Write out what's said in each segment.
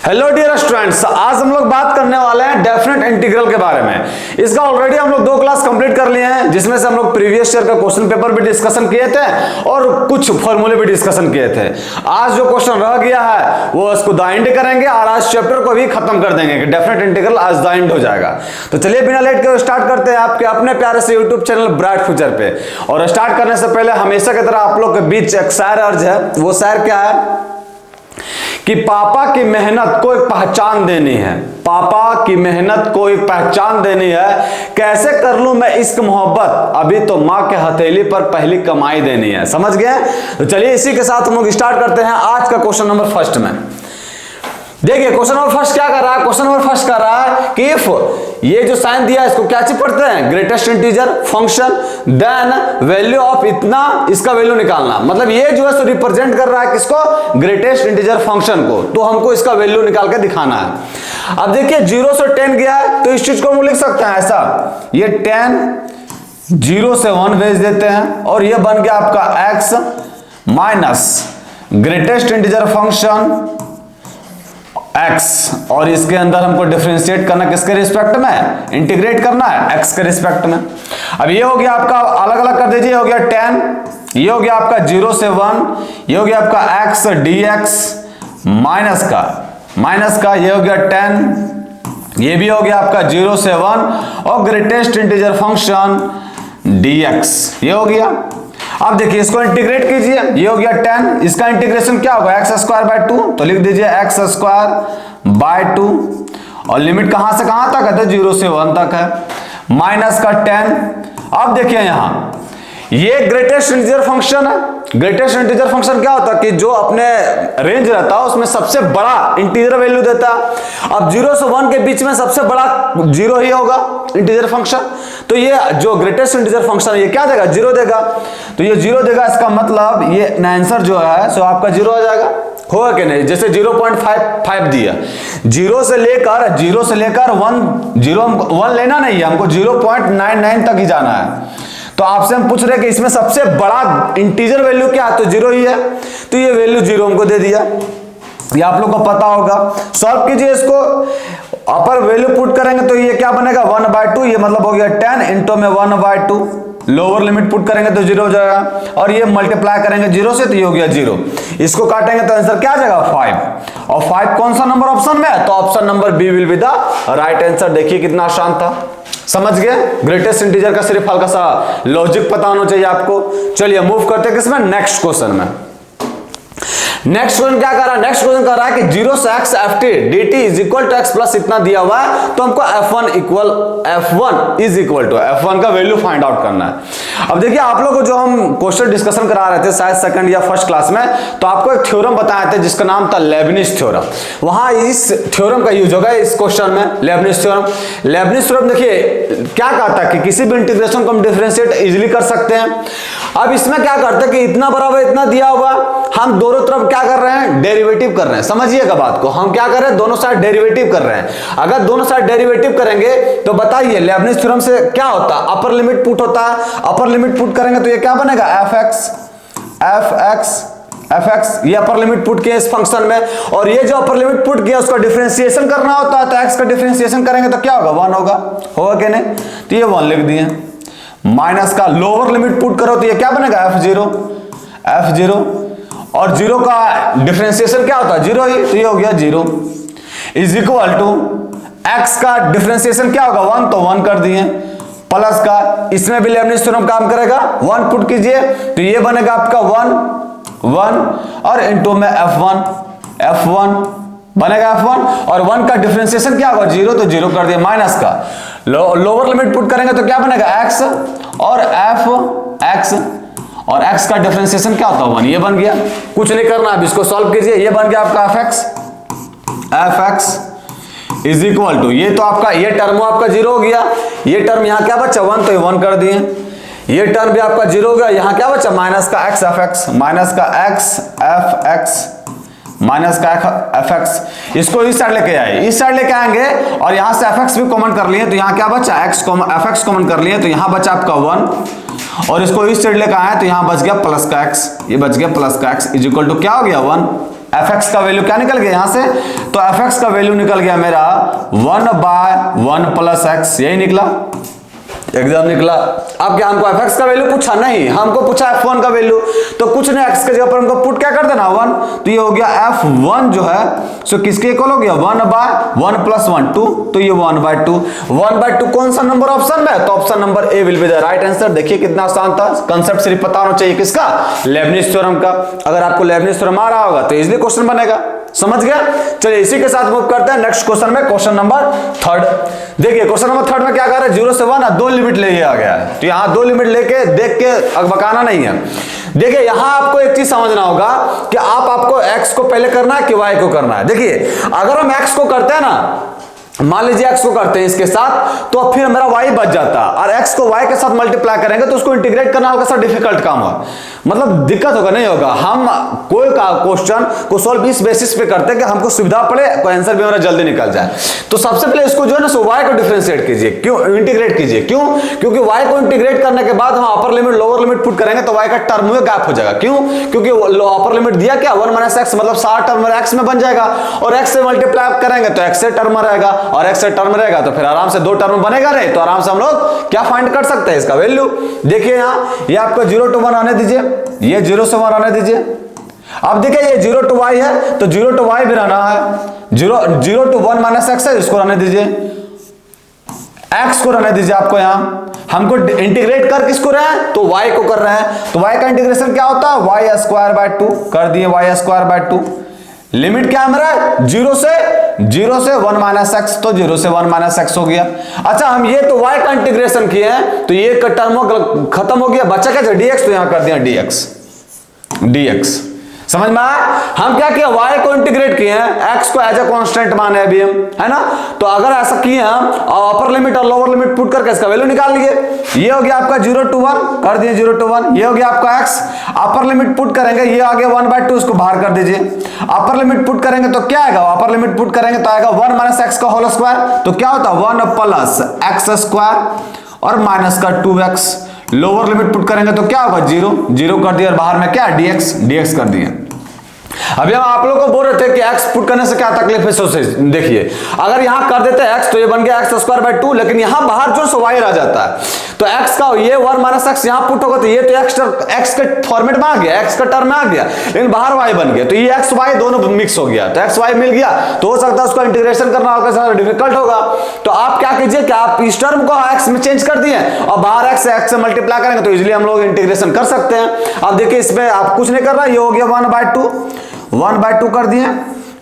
Hello dear students, आज हम लोग बात करने वाले हैं डेफिनेट इंटीग्रल के बारे में। इसका ऑलरेडी हम लोग 2 क्लास कंप्लीट कर लिए हैं, जिसमें से हम लोग प्रीवियस ईयर का क्वेश्चन पेपर भी डिस्कशन किए थे और कुछ फॉर्मूले भी डिस्कशन किए थे। आज जो क्वेश्चन रह गया है वो इसको द एंड करेंगे और आज चैप्टर को भी खत्म कर देंगे कि डेफिनेट इंटीग्रल आज द एंड हो जाएगा। तो चलिए बिना लेट के स्टार्ट करते हैं आपके अपने प्यारे से यूट्यूब चैनल ब्राइट फ्यूचर पे। और स्टार्ट करने से पहले हमेशा की तरह आप लोग के बीच एक शायर अर्ज है। वो शायर क्या है कि पापा की मेहनत को एक पहचान देनी है, पापा की मेहनत को एक पहचान देनी है, कैसे कर लूं मैं इश्क मोहब्बत, अभी तो माँ के हथेली पर पहली कमाई देनी है। समझ गए? तो चलिए इसी के साथ हम लोग स्टार्ट करते हैं आज का क्वेश्चन नंबर फर्स्ट में। देखिए क्वेश्चन नंबर फर्स्ट क्या कर रहा है, क्वेश्चन नंबर फर्स्ट कर रहा है कि इफ ये जो साइन दिया है इसको क्या चीज पढ़ते हैं, greatest integer function, then value of इतना, इसका वैल्यू निकालना। मतलब ये जो है सो रिप्रेजेंट कर रहा है किसको, ग्रेटेस्ट इंटीजर फंक्शन को, तो हमको इसका वैल्यू निकाल के दिखाना है। अब देखिए 0 से 10 गया है तो इस चीज को हम लिख सकते हैं ऐसा, ये 10 0 से 1 भेज देते हैं और ये बन गया आपका x minus greatest integer function x, और इसके अंदर हमको डिफरेंशिएट करना किसके रिस्पेक्ट में, इंटीग्रेट करना है x के रिस्पेक्ट में। अब ये हो गया आपका, अलग अलग कर दीजिए, हो गया 10, ये हो गया आपका 0 से 1, ये हो गया आपका x dx माइनस का ये हो गया 10, ये भी हो गया आपका 0 से 1 और ग्रेटेस्ट इंटीजर फंक्शन dx, ये हो गया। अब देखिए इसको इंटीग्रेट कीजिए, ये हो गया 10, इसका इंटीग्रेशन क्या होगा, x²/2, तो लिख दीजिए x²/2 और लिमिट कहां से कहां तक है, 0 से 1 तक है, माइनस का 10। अब देखिए यहां ये ग्रेटेस्ट इंटीजर फंक्शन है। ग्रेटेस्ट इंटीजर फंक्शन क्या होता है कि जो अपने रेंज रहता है उसमें सबसे बड़ा इंटीजर वैल्यू देता है। अब 0 से 1 के बीच में सबसे बड़ा 0 ही होगा इंटीजर फंक्शन, तो ये जो ग्रेटेस्ट इंटीजर फंक्शन है ये क्या देगा, 0 देगा। तो ये 0 देगा, इसका मतलब ये आंसर जो है सो आपका 0 हो जाएगा, होगा कि नहीं। जैसे 0.55 दिया, 0 से लेकर 1 लेना नहीं है हमको, 0.99 तक ही जाना है। तो आपसे हम पूछ रहे हैं कि इसमें सबसे बड़ा इंटीजर वैल्यू क्या है, तो 0 ही है, तो ये वैल्यू 0 हमको दे दिया, ये आप लोग को पता होगा। सॉल्व कीजिए इसको, अपर वैल्यू पुट करेंगे तो ये क्या बनेगा 1/2, ये मतलब हो गया 10 इंटू में 1/2, लोअर लिमिट पुट करेंगे तो 0 हो जाएगा और ये मल्टीप्लाई करेंगे 0 से तो ये हो गया 0, इसको काटेंगे तो आंसर क्या आ जाएगा 5, और 5 कौन सा नंबर ऑप्शन में है, तो option number B will be the right answer. देखिए कितना आसान था, समझ गए? ग्रेटेस्ट इंटीजर का सिर्फ हल्का सा लॉजिक पता होना चाहिए आपको। चलिए मूव करते हैं किसमें, नेक्स्ट क्वेश्चन में। नेक्स्ट क्वेश्चन क्या कर रहा है, नेक्स्ट क्वेश्चन कर रहा है कि 0 से x ft dt is equal to x plus इतना दिया हुआ है, तो हमको f1 is equal to f1 का वैल्यू फाइंड आउट करना है। अब देखिए आप लोग को जो हम क्वेश्चन डिस्कशन करा रहे थे शायद सेकंड या फर्स्ट क्लास में, तो आपको एक थ्योरम बताए थे जिसका नाम था लेबनिज थ्योरम। वहां इस थ्योरम का यूज होगा इस क्वेश्चन में, लेबनिज थ्योरम। लेबनिज थ्योरम देखिए क्या कहता है कि किसी भी इंटीग्रेशन को हम डिफरेंशिएट इजीली कर सकते हैं। अब इसमें क्या करते हैं कि इतना बराबर इतना दिया हुआ, हम दोनों तरफ क्या कर रहे हैं, डेरिवेटिव कर रहे हैं। समझिएगा बात को, हम क्या कर रहे हैं, दोनों साइड डेरिवेटिव कर रहे हैं। अगर दोनों साइड डेरिवेटिव करेंगे तो बताइए लेबनिज थ्योरम से क्या होता है, अपर लिमिट पुट होता है, अपर लिमिट पुट करेंगे तो ये क्या बनेगा fx, ये अपर लिमिट पुट किया इस फंक्शन में, और ये जो अपर लिमिट पुट किया उसका डिफरेंशिएशन करना होता है, तो x का डिफरेंशिएशन करेंगे तो क्या होगा 1 होगा कि नहीं, तो ये 1 लिख दिए। माइनस का लोअर लिमिट पुट करो तो ये क्या बनेगा f0, और 0 का डिफरेंशिएशन क्या होता है 0 ही, तो ये हो गया 0 इज इक्वल टू x का डिफरेंशिएशन क्या होगा 1, तो 1 कर दिए, प्लस का इसमें भी लेबनिज थ्योरम काम करेगा, 1 पुट कीजिए तो ये बनेगा आपका 1 और इनटू में f1 बनेगा f1, और 1 का डिफरेंशिएशन क्या होगा 0, तो 0 कर दिया, माइनस का लोअर लिमिट पुट करेंगे तो क्या बनेगा x और fx, और x का डिफरेंशिएशन क्या होता है 1, ये बन गया। कुछ नहीं करना, अब इसको सॉल्व कीजिए, ये बन गया आपका fx इज इक्वल टू, ये तो आपका ये टर्म आपका 0 हो गया, ये टर्म यहाँ क्या बचा 1, तो ये 1 कर दिए, ये टर्म भी आपका 0 हो गया, यहाँ क्या बचा माइनस का x fx, माइनस का fx, इसको इस साइड लेके आए, इस साइड लेके आएंगे और यहां से fx भी कॉमन कर लिए तो यहाँ क्या बचा fx कॉमन कर लिए तो यहाँ बचा आपका 1, और इसको इस साइड लेके आए तो यहाँ बच गया प्लस का x, ये बच गया प्लस का x इज इक्वल टू क्या हो गया 1, fx का वैल्यू क्या निकल गया यहां से, तो fx का वैल्यू निकल गया मेरा 1/1 प्लस x, यही निकला, एकदम निकला। अब क्या हमको fx का वैल्यू पूछा नहीं, हमको पूछा f1 का वैल्यू, तो कुछ नहीं x के जगह पर हमको पुट क्या कर देना 1, तो ये हो गया f1 जो है सो किसके इक्वल हो गया 1/1 प्लस 1 2, तो ये 1/2 1/2 कौन सा नंबर ऑप्शन में है, तो option number A will be the right answer. देखिए कितना आसान था, कंसेप्ट सिर्फ पता होना चाहिए किसका, लेबनिज थ्योरम का। अगर आपको लेबनिज थ्योरम आ रहा होगा तो इजीली क्वेश्चन बनेगा, समझ गया। चलिए इसी के साथ मूव करते हैं नेक्स्ट क्वेश्चन में, क्वेश्चन नंबर 3। देखिए क्वेश्चन नंबर 3 में क्या कर रहा है, 0 से 1 दो लिमिट ले आ गया है, तो यहां दो लिमिट लेके देख के अकबकाना नहीं है। देखिए यहां आपको एक चीज समझना होगा कि आपको x को पहले करना है कि y को करना है। देखिए अगर हम x को करते हैं ना, मान लीजिए x को करते हैं इसके साथ, तो फिर मेरा y बच जाता, और x को y के साथ मल्टीप्लाई करेंगे तो उसको इंटीग्रेट करना हल्का सा डिफिकल्ट काम है, मतलब दिक्कत होगा, नहीं होगा। हम कोई क्वेश्चन को सॉल्व इस बेसिस पे करते हैं कि हमको सुविधा पड़े, कोई आंसर भी हमारा जल्दी निकल जाए। तो सबसे पहले इसको जो है ना सो y को डिफरेंशिएट कीजिए, क्यों इंटीग्रेट कीजिए, क्यों, क्योंकि y को इंटीग्रेट करने के बाद हम अपर लिमिट लोअर लिमिट पुट करेंगे तो y का टर्म में गैप हो जाएगा, क्यों, क्योंकि अपर लिमिट दिया क्या 1 - x, मतलब 60 टर्म x में बन जाएगा, और x से मल्टीप्लाई करेंगे तो x से टर्म रहेगा, और x से टर्म रहेगा तो फिर आराम से 2 टर्म बनेगा, नहीं तो आराम से हम लोग क्या फाइंड कर सकते हैं इसका वैल्यू। देखिए यहां ये आपको 0 to 1 आने दीजिए, ये 0 से 1 आने दीजिए। अब देखिए ये 0 to y है तो 0 to y भी रहना है, 0 to 1 - x है, इसको रहने दीजिए, x को रहने दीजिए। आपको यहां हमको इंटीग्रेट कर किसको रहे हैं, तो y को कर रहे हैं, तो y का इंटीग्रेशन क्या होता है y² 2 कर दिए, y² 2। लिमिट क्या है मेरा 0 से 1 - x, तो 0 से 1 - x हो गया। अच्छा हम ये तो y का इंटीग्रेशन किए हैं तो ये टर्म खत्म हो गया, बचा क्या dx, तो यहां कर दिया dx। समझ में आया, हम क्या किया y को इंटीग्रेट किए हैं, x को एज ए कांस्टेंट माने अभी हम, है ना। तो अगर ऐसा किए हम और अपर लिमिट और लोअर लिमिट पुट करके इसका वैल्यू निकाल लिए, ये हो गया आपका 0 to 1 कर दिए 0 to 1, ये हो गया आपका x, अपर लिमिट पुट करेंगे ये आ गया 1/2, इसको बाहर कर दीजिए। अपर लिमिट पुट करेंगे तो क्या आएगा, अपर लिमिट पुट करेंगे तो आएगा 1 - x का होल स्क्वायर, तो क्या होता है 1 प्लस x² और माइनस का 2x। लोअर लिमिट पुट करेंगे तो क्या होगा 0 कर दिया, और बाहर में क्या dx कर दिया। अभी हम आप लोगों को बोल रहे थे कि x पुट करने से क्या तकलीफ है, सोचे देखिए अगर यहां कर देते हैं x तो ये बन गया x² 2, लेकिन यहां बाहर जो सो y रह जाता है, तो x का ये 1 - x यहां पुट होगा तो ये तो x के फॉर्मेट में आ गया, x का टर्म में आ गया, लेकिन बाहर y बन गया, तो ये x y दोनों मिक्स हो गया, तो x y मिल गया, तो हो सकता है उसको इंटीग्रेशन करना होगा डिफिकल्ट होगा। तो आप क्या कीजिए कि आप इस टर्म को x में चेंज कर दिए और बाहर x से मल्टीप्लाई करेंगे तो इजीली हम लोग इंटीग्रेशन कर सकते हैं। अब देखिए इसमें आप कुछ नहीं कर रहा, ये हो गया 1/2 कर दिए,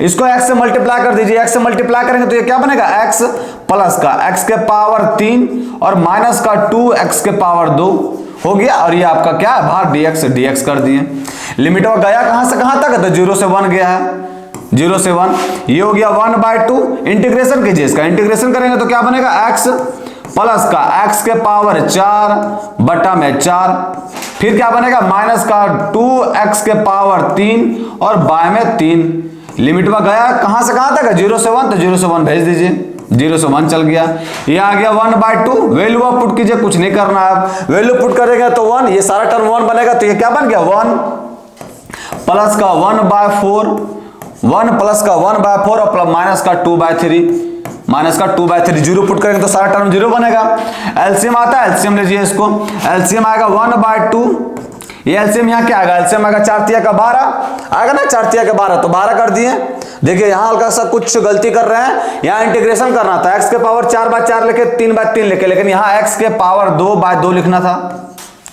इसको x से मल्टीप्लाई कर दीजिए, x से मल्टीप्लाई करेंगे तो ये क्या बनेगा x प्लस का x के पावर 3 और माइनस का 2x के पावर 2 हो गया, और ये आपका क्या है बाहर dx कर दिए। लिमिट में गया कहां से कहां तक, तो 0 से 1 गया है, 0 से 1, ये हो गया 1/2। इंटीग्रेशन कीजिए, इसका इंटीग्रेशन करेंगे तो क्या बनेगा x प्लस का x के पावर 4 बटा में 4, फिर क्या बनेगा माइनस का 2x के पावर 3 और बाय में 3। लिमिट में गया कहां से कहां तक, 0 से 1, तो 0 से 1 भेज दीजिए, 0 से 1 चल गया, ये आ गया 1/2। वैल्यू आप पुट कीजिए, कुछ नहीं करना है, वैल्यू पुट करेगा तो 1, ये सारा टर्म 1 बनेगा, तो ये क्या बन गया 1 प्लस का 1/4, 1 प्लस का 1/4 और माइनस का 2/3, माइनस का 2/3, 0 पुट करेंगे तो सारा टर्म 0 बनेगा। एलसीएम आता है, एलसीएम लीजिए इसको, एलसीएम आएगा 1/2, ये एलसीएम यहाँ क्या आएगा, एलसीएम आएगा 4 तिया का 12 आएगा ना, 4 तिया का 12, तो 12 कर दिए। देखिए यहाँ हल्का सा कुछ गलती कर रहे हैं, यहाँ इंटीग्रेशन करना था x के पावर 4/4 लिखे 3/3 लिखे, लेकिन यहाँ x के पावर 2/2 लिखना था,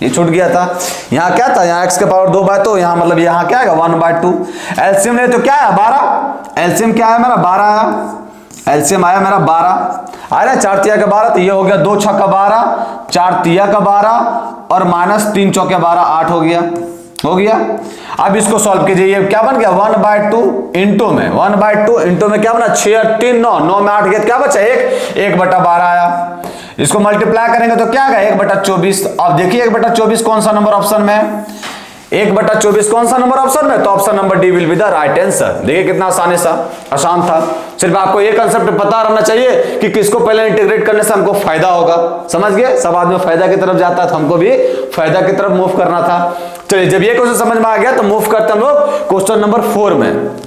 ये छूट गया था। यहाँ क्या था, यहाँ x के पावर 2/2, यहाँ मतलब यहाँ क्या आएगा 1/2। एलसीएम ले तो क्या है 12, एलसीएम क्या है मेरा 12 है, एलसीएम आया मेरा 12 आया ना, 4 तिया का 12, तो ये हो गया 2 छक्का 12, 4 तिया का 12 और माइनस 3 चौके 12, 8 हो गया। अब इसको सॉल्व कीजिए, ये क्या बन गया 1/2 इंटू में 1/2 इंटू में क्या बना 6 और 3 9, 9 में 8 गया, क्या बचा 1/12 आया। इसको मल्टीप्लाई करेंगे तो क्या आएगा 1/24। अब देखिए 1/24 कौन सा नंबर ऑप्शन में है, 1/24 कौन सा नंबर ऑप्शन में, तो option number D will be the right answer. देखिए कितना आसान था। सिर्फ आपको ये कंसेप्ट पता रहना चाहिए कि किसको पहले इंटीग्रेट करने से हमको फायदा होगा। समझ गए? सब आदमी फायदा की तरफ जाता है, तो हमको भी फायदा की तरफ मूव करना था। चलिए, जब ये क्वेश्चन समझ में आ गया तो मूव करते हम लोग क्वेश्चन नंबर 4 में।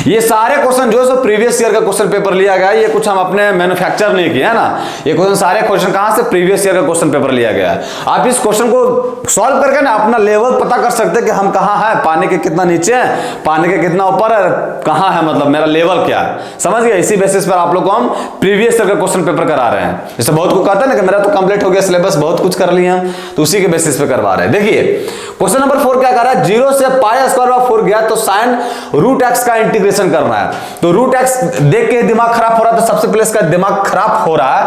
ये सारे क्वेश्चन जो है प्रीवियस ईयर का क्वेश्चन पेपर लिया गया है, ये कुछ हम अपने मैन्युफैक्चर नहीं किया है ना। ये क्वेश्चन सारे क्वेश्चन कहां से? प्रीवियस ईयर का क्वेश्चन पेपर लिया गया है। आप इस क्वेश्चन को सॉल्व करके ना अपना लेवल पता कर सकते हैं कि हम कहां हैं, पानी के कितना नीचे है, पानी के कितना ऊपर है, कहां है, मतलब मेरा लेवल क्या है। समझ गए? इसी बेसिस पर आप लोग को हम प्रीवियस ईयर का क्वेश्चन पेपर करा रहे हैं। जैसे बहुत को कहता है ना कि मेरा तो कंप्लीट हो गया सिलेबस, बहुत कुछ कर लिया, तो उसी के बेसिस पे करवा रहे हैं। देखिए क्वेश्चन नंबर 4 क्या कर रहा है? 0 से पाई स्क्वायर बाय 4 गया तो साइन रूट एक्स का इंटीग्रेशन करना है। तो रूट एक्स देख के दिमाग खराब हो रहा है, तो सबसे पहले इसका दिमाग खराब हो रहा है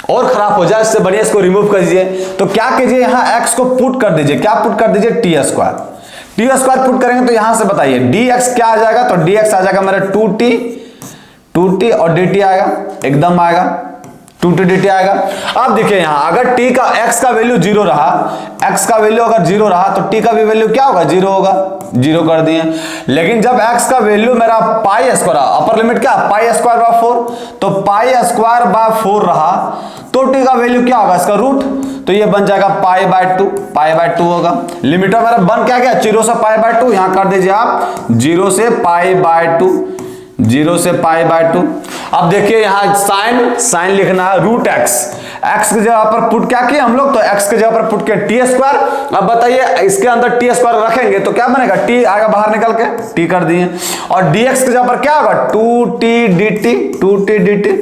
और खराब हो जाए, इससे बढ़िया इसको रिमूव कर दीजिए। तो क्या कीजिए, यहां x को पुट कर दीजिए। क्या पुट कर दीजिए? टी स्क्वायर पुट करेंगे तो यहां से बताइए dx क्या आ जाएगा? तो dx आ जाएगा मेरा 2t और dt आएगा, एकदम आएगा 2t dt आएगा। अब देखिए यहां अगर t का x का वैल्यू 0 रहा, x का वैल्यू अगर 0 रहा तो t का भी वैल्यू क्या होगा? 0 होगा, 0 कर दिए। लेकिन जब x का वैल्यू मेरा पाई स्क्वायर, अपर लिमिट क्या? पाई स्क्वायर बाय 4, तो पाई स्क्वायर बाय 4 रहा तो t का वैल्यू क्या होगा? इसका रूट, तो ये बन जाएगा पाई बाय 2 होगा। लिमिट मेरा बन क्या गया? 0 से पाई बाय 2, यहां कर दीजिए आप 0 से पाई बाय 2, 0 से पाई बाय 2। अब देखिए यहां साइन लिखना है रूट एक्स की जगह पर पुट क्या किए हम लोग? तो x की जगह पर पुट किया टी स्क्वायर। अब बताइए इसके अंदर टी स्क्वायर रखेंगे तो क्या बनेगा? t आएगा बाहर निकल के, t कर दिए। और dx की जगह पर क्या होगा? 2t dt,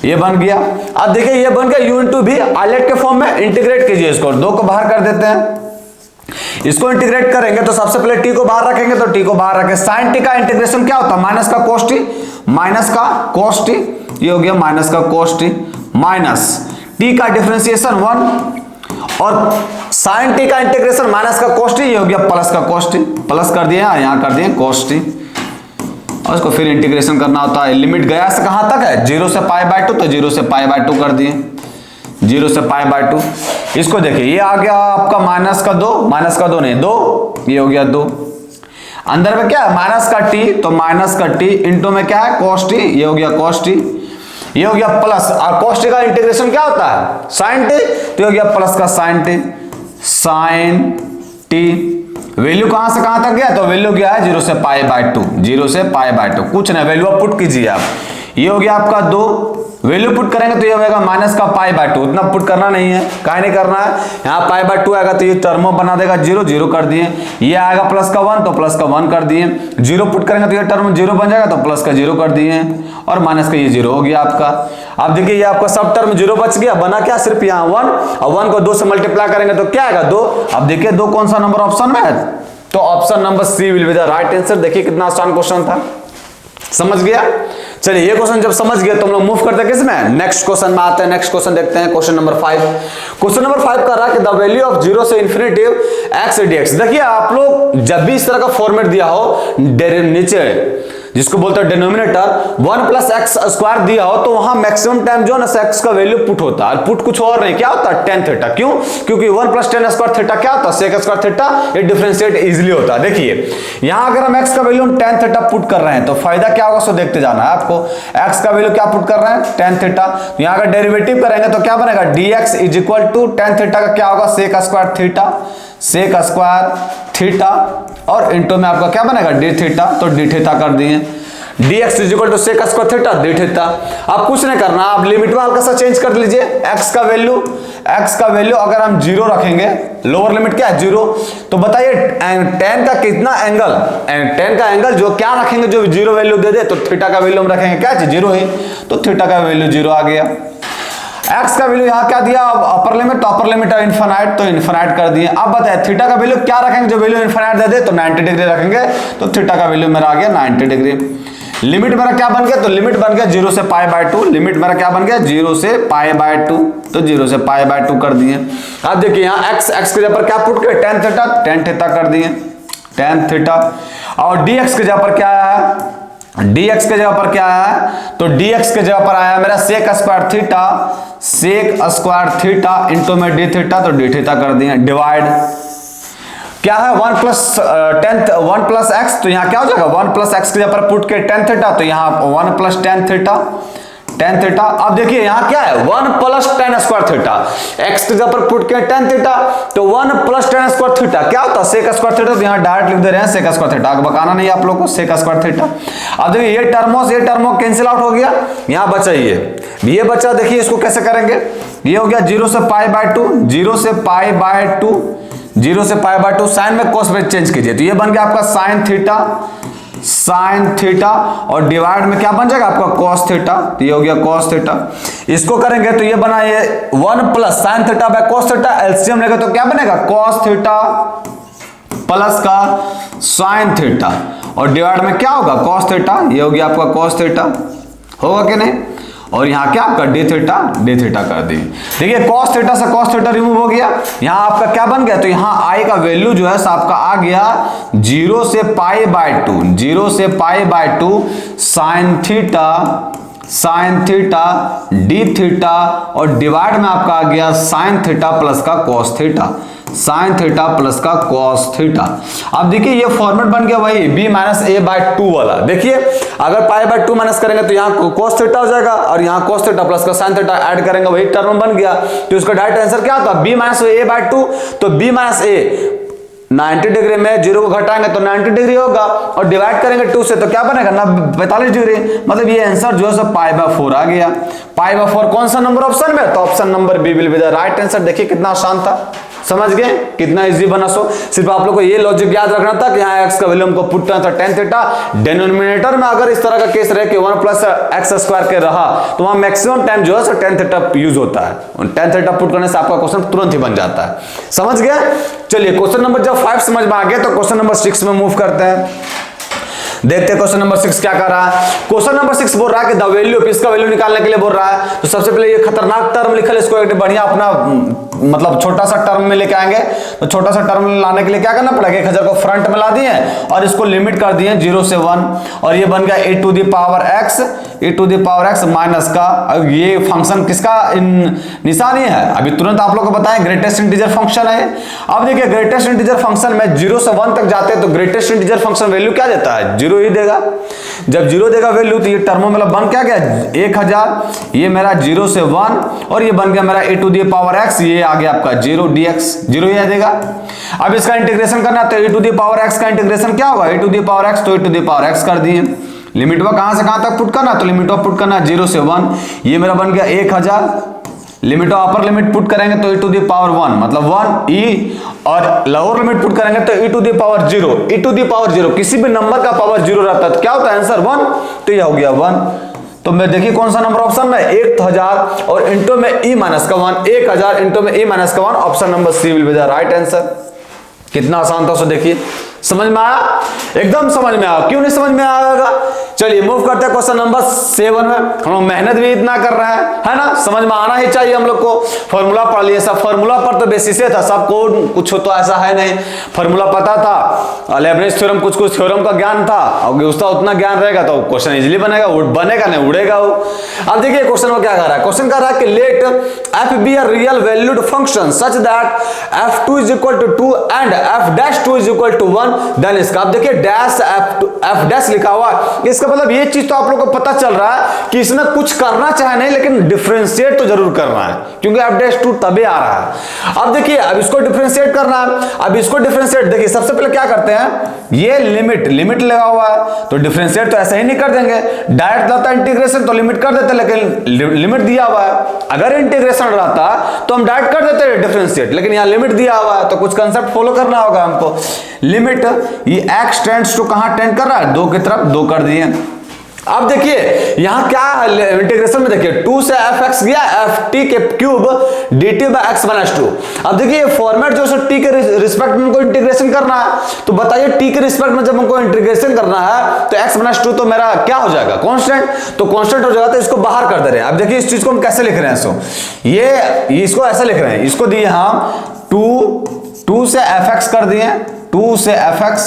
ये बन गया। अब देखिए ये बन गया u इंटू v, आइलेट के फॉर्म में। इंटीग्रेट कीजिए इसको, 2 को बाहर कर देते हैं। इसको इंटीग्रेट करेंगे तो सबसे पहले t को बाहर रखेंगे, तो t को बाहर रखें। साइन t का इंटीग्रेशन क्या होता है? माइनस का cos t, ये हो गया माइनस का cos t, माइनस t का डिफरेंशिएशन 1 और साइन t का इंटीग्रेशन माइनस का cos t, ये हो गया प्लस का cos t, प्लस कर दिए यहां कर दिए cos t। और इसको फिर इंटीग्रेशन करना होता है। लिमिट गया से कहां तक है? 0 से पाई बाय 2, तो 0 से पाई बाय 2 कर दिए, 0 से पाई बाय 2। इसको देखिए ये आ गया आपका माइनस का 2 नहीं 2, ये हो गया 2। अंदर में क्या है? माइनस का t, तो माइनस का t इंटू में क्या है? cos t, ये हो गया cos t, ये हो गया प्लस। और cos t का इंटीग्रेशन क्या होता है? sin t, तो ये हो गया प्लस का sin t। वैल्यू कहां से कहां तक गया? तो वैल्यू गया है 0 से पाई बाय 2, 0 से पाई बाय 2, कुछ नहीं, वैल्यू आप पुट कीजिए आप। ये हो गया आपका 2, वैल्यू पुट करेंगे तो ये होगा माइनस का पाई बाय 2, उतना पुट करना नहीं है, काहे नहीं करना है। यहाँ पाई बाय 2 आएगा तो ये टर्म बना देगा 0, 0 कर दिए। ये आएगा प्लस का 1, तो प्लस का 1 कर दिए। 0 पुट करेंगे तो ये टर्म 0 बन जाएगा, तो प्लस का 0 कर दिए और माइनस का ये 0 हो गया आपका। अब देखिए ये आपका सब टर्म 0 बच गया, बना क्या? सिर्फ यहाँ 1, और 1 को 2 से मल्टीप्लाई करेंगे तो क्या आएगा? 2। अब देखिए 2 कौन सा नंबर ऑप्शन में है? तो option number C will be the right answer. देखिए कितना आसान क्वेश्चन था, समझ गया? चलिए ये क्वेश्चन जब समझ गए तो हम लोग मूव करते हैं किसमें? नेक्स्ट क्वेश्चन में आते हैं। नेक्स्ट क्वेश्चन देखते हैं, क्वेश्चन नंबर 5। क्वेश्चन नंबर 5 कर रहा है कि द वैल्यू ऑफ 0 से इंफिनिटी x dx। देखिए आप लोग जब भी इस तरह का फॉर्मेट दिया हो, नीचे जिसको बोलते हैं डिनोमिनेटर 1 प्लस एक्स स्क्वायर दिया हो, तो वहां मैक्सिमम टाइम जो है ना एक्स का वैल्यू पुट होता है। पुट कुछ और नहीं, क्या होता है? tan theta. क्यों? क्योंकि 1 प्लस tan स्क्वायर थीटा क्या होता है? sec square theta. ये डिफरेंशिएट इजीली होता है। देखिए यहां अगर हम x का वैल्यू tan थीटा पुट कर रहे हैं तो फायदा क्या होगा, सो देखते जाना है आपको। x का वैल्यू क्या पुट कर रहे हैं? tan theta. यहां अगर डेरिवेटिव करेंगे तो क्या बनेगा? dx is equal to tan theta का क्या होगा? sec स्क्वायर थीटा और इंटू में आपका क्या बनेगा? d थीटा, तो d थीटा कर दिए। dx is equal to sec square theta d theta. अब कुछ नहीं करना, आप लिमिट में हल्का सा चेंज कर लीजिए। x का वैल्यू अगर हम 0 रखेंगे, लोअर लिमिट क्या है? 0, तो बताइए tan का कितना एंगल? tan का एंगल जो क्या रखेंगे? जो 0 वैल्यू दे दे, तो थीटा का वैल्यू हम रखेंगे क्या? 0 ही, तो थीटा का वैल्यू 0 आ गया। x का वैल्यू यहाँ क्या दिया? अपर लिमिट, तो अपर लिमिट है इनफाइनाइट, तो इनफाइनाइट कर दिए। अब बताइए थीटा का वैल्यू क्या रखेंगे? जो वैल्यू इनफाइनाइट दे दे, तो 90 डिग्री रखेंगे, तो थीटा का वैल्यू मेरा आ गया 90 डिग्री। लिमिट मेरा क्या बन गया? तो लिमिट बन गया 0 से पाई बाय 2। लिमिट मेरा क्या बन गया? 0 से पाई बाय 2, तो 0 से पाई बाय 2 कर दिए। अब देखिए यहाँ x के जगह पर क्या पुट किया? tan थीटा कर दिए, tan थीटा। और dx के जगह पर क्या आया? dx के जगह पर क्या आया? तो dx के जगह पर आया मेरा sec स्क्वायर थीटा इंटू में d थीटा, तो d थीटा कर दिए। डिवाइड क्या है 1 प्लस एक्स, तो यहाँ क्या हो जाएगा 1 प्लस एक्स के जगह पर पुट के टेन थीटा, तो यहाँ 1 प्लस टेन थीटा। अब देखिए यहाँ क्या है 1 plus ten square theta, x के जगह पर पुट के टेन थीटा, तो 1 प्लस टेन स्क्वायर थीटा क्या होता है सेक स्क्वायर थीटा, तो यहाँ डायरेक्ट लिख दे रहे हैं सेक स्क्वायर थीटा, बकाना नहीं आप लोग को सेक स्क्वायर थीटा। अब देखिए ये टर्मो कैंसिल आउट हो गया, यहाँ बचा ये बचा। देखिए इसको कैसे करेंगे, ये हो गया 0 से पाई बाय 2, 0 से पाई बाय 2 साइन में कोस में चेंज कीजिए, तो ये बन गया आपका साइन थीटा और डिवाइड में क्या बन जाएगा आपका कॉस थीटा, तो ये हो गया कॉस थीटा। इसको करेंगे तो ये बना ये 1 plus sine theta by cos theta, LCM लेंगे तो क्या बनेगा कॉस थीटा प्लस का साइन थीटा और डिवाइड में क्या होगा कॉस थीटा, ये हो गया आपका कॉस थीटा, होगा कि नहीं। और यहाँ क्या आपका डी थीटा कर दी। देखिए cos थीटा से cos थीटा रिमूव हो गया, यहाँ आपका क्या बन गया, तो यहाँ i का वैल्यू जो है आपका आ गया 0 से pi by 2 sine theta D theta और डिवाइड में आपका आ गया साइन थीटा प्लस का cos थीटा। अब देखिए ये फॉर्मेट बन गया वही b माइनस a बाय 2 वाला। देखिए अगर पाई बाय 2 माइनस करेंगे तो यहाँ cos थीटा हो जाएगा और यहाँ cos थीटा प्लस का sin थीटा ऐड करेंगे वही टर्म बन गया, तो इसका डायरेक्ट आंसर क्या होगा b माइनस a बाय 2, तो b माइनस a 90 डिग्री में 0 को घटाएंगे तो 90 डिग्री होगा और डिवाइड करेंगे 2 से तो क्या बनेगा ना 45 डिग्री, मतलब ये आंसर जो है पाई बाय 4 आ गया। पाई बाय 4 कौन सा नंबर ऑप्शन में, तो option number B will be the right answer. देखिए कितना आसान था, समझ गए कितना इजी बना। सो सिर्फ आप लोग को ये लॉजिक याद रखना था कि यहाँ x का वैल्यू हमको पुट करना था टेन थीटा, डिनोमिनेटर में अगर इस तरह का केस रहे कि 1 प्लस एक्स स्क्वायर के रहा तो वहां मैक्सिमम टाइम जो है टेन थीटा यूज होता है, टेन थीटा पुट करने से आपका क्वेश्चन तुरंत ही बन जाता है, समझ गए। चलिए क्वेश्चन नंबर जब 5 समझ में आ गया तो क्वेश्चन नंबर 6 में मूव करते हैं। देखते हैं क्वेश्चन नंबर 6 क्या कर रहा है। क्वेश्चन नंबर 6 बोल रहा है कि द वैल्यू ऑफ इसका वैल्यू निकालने के लिए बोल रहा है, तो सबसे पहले ये खतरनाक टर्म लिखा है, इसको एक बढ़िया अपना मतलब छोटा सा टर्म में लेके आएंगे। तो छोटा सा टर्म लाने के लिए क्या करना पड़ेगा, 1000 को फ्रंट में ला दिए और इसको लिमिट कर दिए 0 से 1 और ये बन गया e to the power x minus का, ये फंक्शन किसका निशानी है अभी तुरंत आप लोग को बताएं, ग्रेटेस्ट इंटीजर फंक्शन है। अब देखिए ग्रेटेस्ट इंटीजर फंक्शन में 0 से 1 तक जाते हैं तो ग्रेटेस्ट इंटीजर फंक्शन वैल्यू क्या देता है 0 ही देगा। जब 0 देगा वैल्यू तो ये टर्मो मतलब बन क्या गया 1000, ये मेरा 0 से 1 और ये बन गया मेरा e to the power x, ये आ गया आपका 0 dx, 0 ही देगा। अब इसका इंटीग्रेशन करना है तो e to the power x का इंटीग्रेशन क्या होगा e to the power x, तो e to the power x कर दिए। लिमिट वा कहां से कहां तक पुट करना, तो लिमिट वा पुट करना 0 से 1, ये मेरा बन गया 1000। Limit of upper limit put करेंगे तो e टू द पावर 1 मतलब 1 e और लोअर लिमिट पुट करेंगे तो e to the power 0, e to the power 0 किसी भी नंबर का पावर 0 रहता है तो क्या होता है आंसर 1, तो ये हो गया 1। तो मैं देखिए कौन सा नंबर ऑप्शन में 1000 और इंटू में e माइनस का 1, 1000 इंटू में e माइनस का 1, option number C will be the right answer. कितना आसान था उसको देखिए, समझ में आया, एकदम समझ में आया, क्यों नहीं समझ में आएगा। चलिए मूव करते हैं क्वेश्चन नंबर 7 में। हम लोग मेहनत भी इतना कर रहे हैं है ना, समझ में आना ही चाहिए हम लोग को। फॉर्मूला पढ़ लिए, सब फॉर्मूला पर तो बेसिस था, सबको कुछ तो ऐसा है नहीं, फॉर्मूला पता था, लेबनिज थ्योरम कुछ थ्योरम का ज्ञान था, और उसका उतना ज्ञान रहेगा तो क्वेश्चन इजीली बनेगा, नहीं उड़ेगा वो। अब देखिए क्वेश्चन में क्या कर रहा है, क्वेश्चन कर रहा है कि let f be a real valued function such that f2 is equal to 2 and f'2 is equal to 1, then इसका आप देखिए डैश f डैश लिखा हुआ है, इसका मतलब ये चीज तो आप लोगों को पता चल रहा है कि इसमें कुछ करना चाहे नहीं लेकिन डिफरेंशिएट तो जरूर करना है, क्योंकि f'2 तभी आ रहा है। अब देखिए अब इसको डिफरेंशिएट करना है, अब इसको डिफरेंशिएट देखिए सबसे पहले क्या करते हैं, ये लिमिट लगा हुआ है तो डिफरेंशिएट तो ऐसे ही नहीं कर देंगे, डायरेक्ट रहता है इंटीग्रेशन तो लिमिट कर देते, लेकिन लिमिट दिया हुआ है, अगर इंटीग्रेशन रहता तो हम डायरेक्ट कर देते डिफरेंशिएट, लेकिन यहाँ लिमिट दिया हुआ है तो कुछ कंसेप्ट फॉलो करना होगा हमको। लिमिट ये x टेंड्स टू कहां टेंड कर रहा है 2 की तरफ, 2 कर दिए। अब देखिए यहां क्या है इंटीग्रेशन में, देखिए 2 से fx गया ft के cube dt by x minus 2। अब देखिए ये फॉर्मेट जो है t के रिस्पेक्ट में हमको इंटीग्रेशन करना है, तो बताइए t के रिस्पेक्ट में जब हमको इंटीग्रेशन करना है तो x माइनस 2 तो मेरा क्या हो जाएगा कांस्टेंट, तो कांस्टेंट हो जाएगा तो इसको बाहर कर दे रहे हैं। अब देखिए इस चीज को हम कैसे लिख रहे हैं, सो ये इसको ऐसे लिख रहे हैं, इसको दिए हम 2 से fx कर दिए, 2 से fx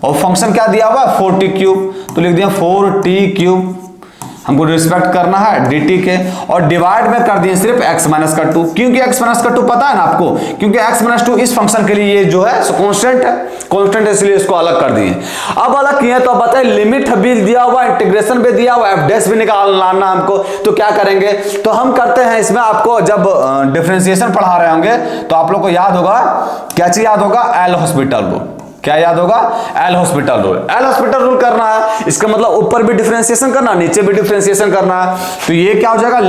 और फंक्शन क्या दिया हुआ 4t क्यूब, तो लिख दिया 4t क्यूब हमको रिस्पेक्ट करना है dt के, और डिवाइड में कर दिए सिर्फ x माइनस का 2, क्योंकि x माइनस का 2 पता है ना आपको, क्योंकि x माइनस 2 इस फंक्शन के लिए ये जो है कांस्टेंट है, कांस्टेंट है, इसलिए इसको अलग कर दिए। अब अलग किए तो बताइए लिमिट भी दिया हुआ, इंटीग्रेशन भी दिया हुआ, f डैश भी निकालना हमको, तो क्या करेंगे, तो हम करते हैं इसमें, आपको जब डिफरेंशिएशन पढ़ा रहे होंगे तो आप लोग को याद होगा, क्या चीज याद होगा, एल हॉस्पिटल रूल। क्या याद होगा, L hospital rule. L hospital rule करना है, इसका मतलब ऊपर भी डिफरेंशिएशन करना, नीचे भी डिफरेंशिएशन करना है। तो ये क्या हो जाएगा,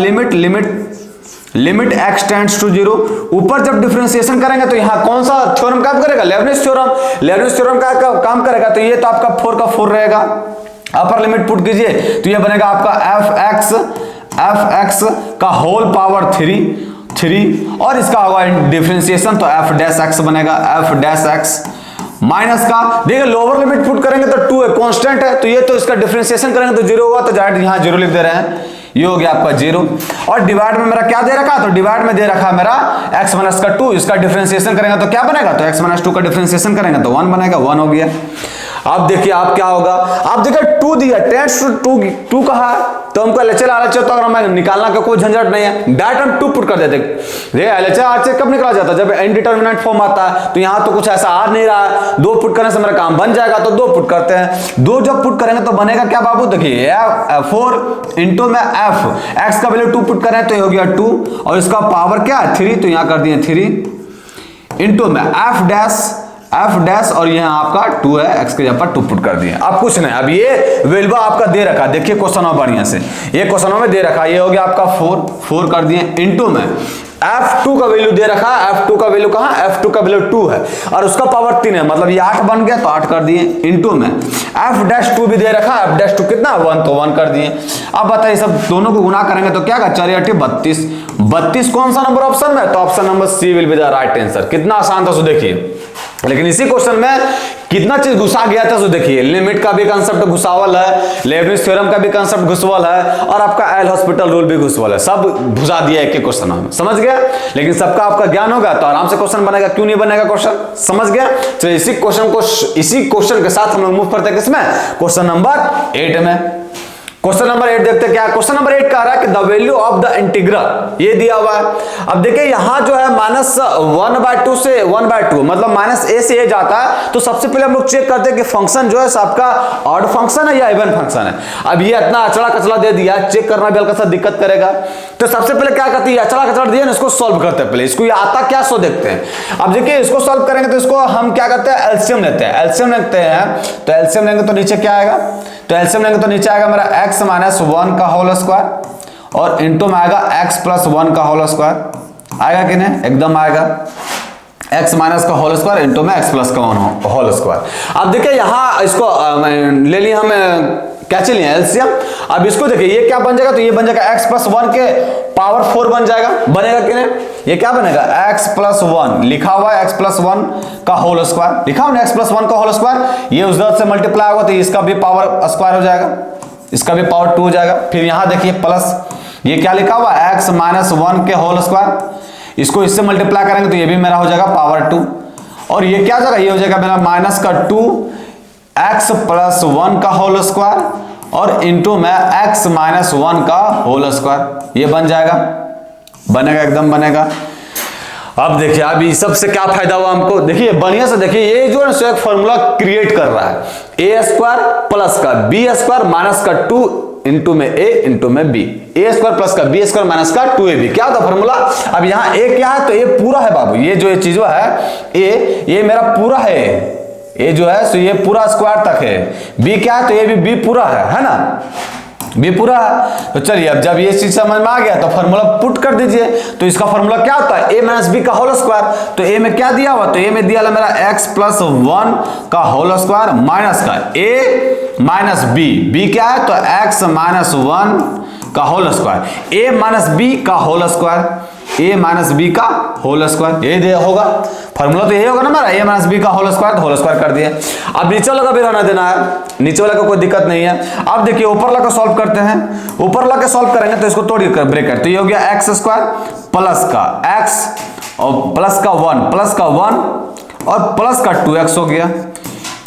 लिमिट x टेंड्स टू 0। ऊपर जब डिफरेंशिएशन करेंगे तो यहाँ कौन सा थ्योरम काम करेगा, लेबनिज थ्योरम का काम करेगा। तो ये तो आपका 4 का 4 रहेगा, अपर लिमिट पुट कीजिए तो ये बनेगा आपका f(x) का होल पावर 3 और इसका होगा डिफरेंशिएशन तो f डैश x बनेगा, f डैश x माइनस का, देखिए लोअर लिमिट पुट करेंगे तो 2 है, कांस्टेंट है, तो ये तो इसका डिफरेंशिएशन करेंगे तो 0 होगा, तो डायरेक्ट यहाँ 0 लिख दे रहे हैं, ये हो गया आपका 0। और डिवाइड में मेरा क्या दे रखा, तो डिवाइड में दे रखा है मेरा x माइनस का 2, इसका डिफरेंशिएशन करेंगे तो क्या बनेगा, तो x माइनस 2 का डिफरेंशिएशन करेंगे तो 1 बनेगा, 1 हो गया। अब देखिए आप क्या होगा, आप देखिए 2 दिया, टेंड्स टू 2 कहा है, तो हमको LHS RHS तो अगर हमें निकालना का कोई झंझट नहीं है, डायरेक्ट हम 2 पुट कर देते। देखिए LHS RHS कब निकाला जाता है, जब इनडिटरमिनेट फॉर्म आता है, तो यहाँ तो कुछ ऐसा आ नहीं रहा है, 2 पुट करने से मेरा काम बन जाएगा, तो 2 पुट करते हैं। 2 जब पुट करेंगे तो बनेगा क्या बाबू, देखिए 4 इंटू में f, x का वैल्यू 2 पुट करें तो ये हो गया 2, और इसका पावर क्या है 3, तो यहाँ कर दिए 3 इंटू में f डैश और यहाँ आपका 2 है, x के जगह पर 2 पुट कर दिए। अब कुछ नहीं, अब ये वैल्यू आपका दे रखा, देखिए क्वेश्चन में बढ़िया से, ये क्वेश्चन में दे रखा, ये हो गया आपका 4 कर दिए इंटू में f2 का वैल्यू दे रखा, f2 का वैल्यू कहां, f2 का वैल्यू 2 है और उसका पावर 3 है, मतलब ये 8 बन गया तो 8 कर दिए इंटू में f डैश 2 भी दे रखा, f डैश 2 कितना 1, तो 1 कर दिए। अब बताइए सब दोनों को गुना करेंगे तो क्या का 4 32, 32 कौन सा नंबर ऑप्शन में, तो option number C will be the right answer. कितना आसान था सो देखिए, लेकिन इसी क्वेश्चन में कितना चीज घुसा गया था, सो देखिए लिमिट का भी कंसेप्ट घुसावल है, लेबनिज थ्योरम का भी कंसेप्ट घुसवल है, और आपका एल हॉस्पिटल रूल भी घुसवल है, सब घुसा दिया एक क्वेश्चन में, समझ गया। लेकिन सबका आपका ज्ञान होगा तो आराम से क्वेश्चन बनेगा, क्यों नहीं बनेगा क्वेश्चन, समझ गया। तो इसी क्वेश्चन के साथ हम लोग मूव करते हैं किसमें, क्वेश्चन नंबर 8 में। क्वेश्चन नंबर 8 देखते क्या, क्वेश्चन नंबर 8 कह रहा है कि the value of the integral, ये दिया हुआ है। अब देखिए यहां जो है -1/2 से 1/2, मतलब -a से a जाता है, तो सबसे पहले हम लोग चेक करते हैं कि फंक्शन जो है आपका ऑड फंक्शन है या इवन फंक्शन है। अब ये इतना अचड़ा कचड़ा दे दिया, चेक करना भी हल्का सा दिक्कत करेगा, तो सबसे पहले क्या करती है, अचड़ा कचड़ा दिया ना, इसको सॉल्व करते हैं पहले, इसको ये आता क्या सो देखते हैं। अब देखिए इसको सॉल्व करेंगे तो इसको हम क्या करते हैं, एलसीएम लेते हैं, एलसीएम लेते हैं, तो एलसीएम लेंगे तो नीचे क्या आएगा, तो एलसीएम लेंगे तो नीचे आएगा मेरा x माइनस 1 का होल स्क्वायर और इंटू में आएगा x प्लस 1 का होल स्क्वायर, आएगा कि नहीं, एकदम आएगा, x माइनस का होल स्क्वायर इंटू में x प्लस का होल स्क्वायर। अब देखिए यहाँ इसको ले लिए हम क्या चलिए एलसीएम। अब इसको देखिए ये क्या बन जाएगा, तो ये बन जाएगा x प्लस 1 के पावर 4 बन जाएगा, बनेगा कि नहीं, ये क्या बनेगा x प्लस 1 लिखा हुआ है, x प्लस 1 का होल स्क्वायर लिखा हुआ है, x प्लस 1 का होल स्क्वायर, ये उस दर से मल्टीप्लाई होगा तो इसका भी पावर स्क्वायर हो जाएगा, इसका भी पावर 2 हो जाएगा। फिर यहाँ देखिए प्लस ये क्या लिखा हुआ है, x माइनस 1 के होल स्क्वायर, इसको इससे मल्टीप्लाई करेंगे तो ये भी मेरा हो जाएगा पावर 2, और ये क्या हो जाएगा, ये हो जाएगा मेरा माइनस का 2 x प्लस 1 का होल स्क्वायर और इंटू में x माइनस 1 का होल स्क्वायर, ये बन जाएगा, बनेगा एकदम बनेगा। अब देखिए अब इस सब से क्या फायदा हुआ हमको, देखिए बढ़िया से देखिए, ये जो है ना एक फॉर्मूला क्रिएट कर रहा है, a स्क्वायर प्लस का b स्क्वायर माइनस का 2 इंटू में a इंटू में b, a स्क्वायर प्लस का b स्क्वायर माइनस का 2ab, क्या होता फॉर्मूला। अब यहाँ a क्या है, तो a पूरा है बाबू, ये जो ये चीज है a, ये मेरा पूरा है, ये जो है सो ये पूरा स्क्वायर तक है, b क्या है, तो ये भी b पूरा है ना, b पूरा है। तो चलिए अब जब ये चीज समझ में आ गया तो फॉर्मूला पुट कर दीजिए, तो इसका फॉर्मूला क्या होता है, a माइनस b का होल स्क्वायर, तो a में क्या दिया हुआ, तो a में दिया है मेरा x प्लस 1 का होल स्क्वायर माइनस का a माइनस b क्या है, तो x माइनस 1 का whole square, a minus b का whole square, a minus B का होल स्क्वायर, ये दिया होगा फॉर्मूला, तो यही होगा ना मेरा a माइनस बी का होल स्क्वायर कर दिए। अब नीचे वाला का भी रहना देना है, नीचे वाला का कोई दिक्कत नहीं है। अब देखिए ऊपर वाला को सॉल्व करते हैं, ऊपर वाला के सॉल्व करेंगे तो इसको तोड़ कर ब्रेकेट, तो ये हो गया x स्क्वायर प्लस का x और प्लस का 1 और प्लस का 2x हो गया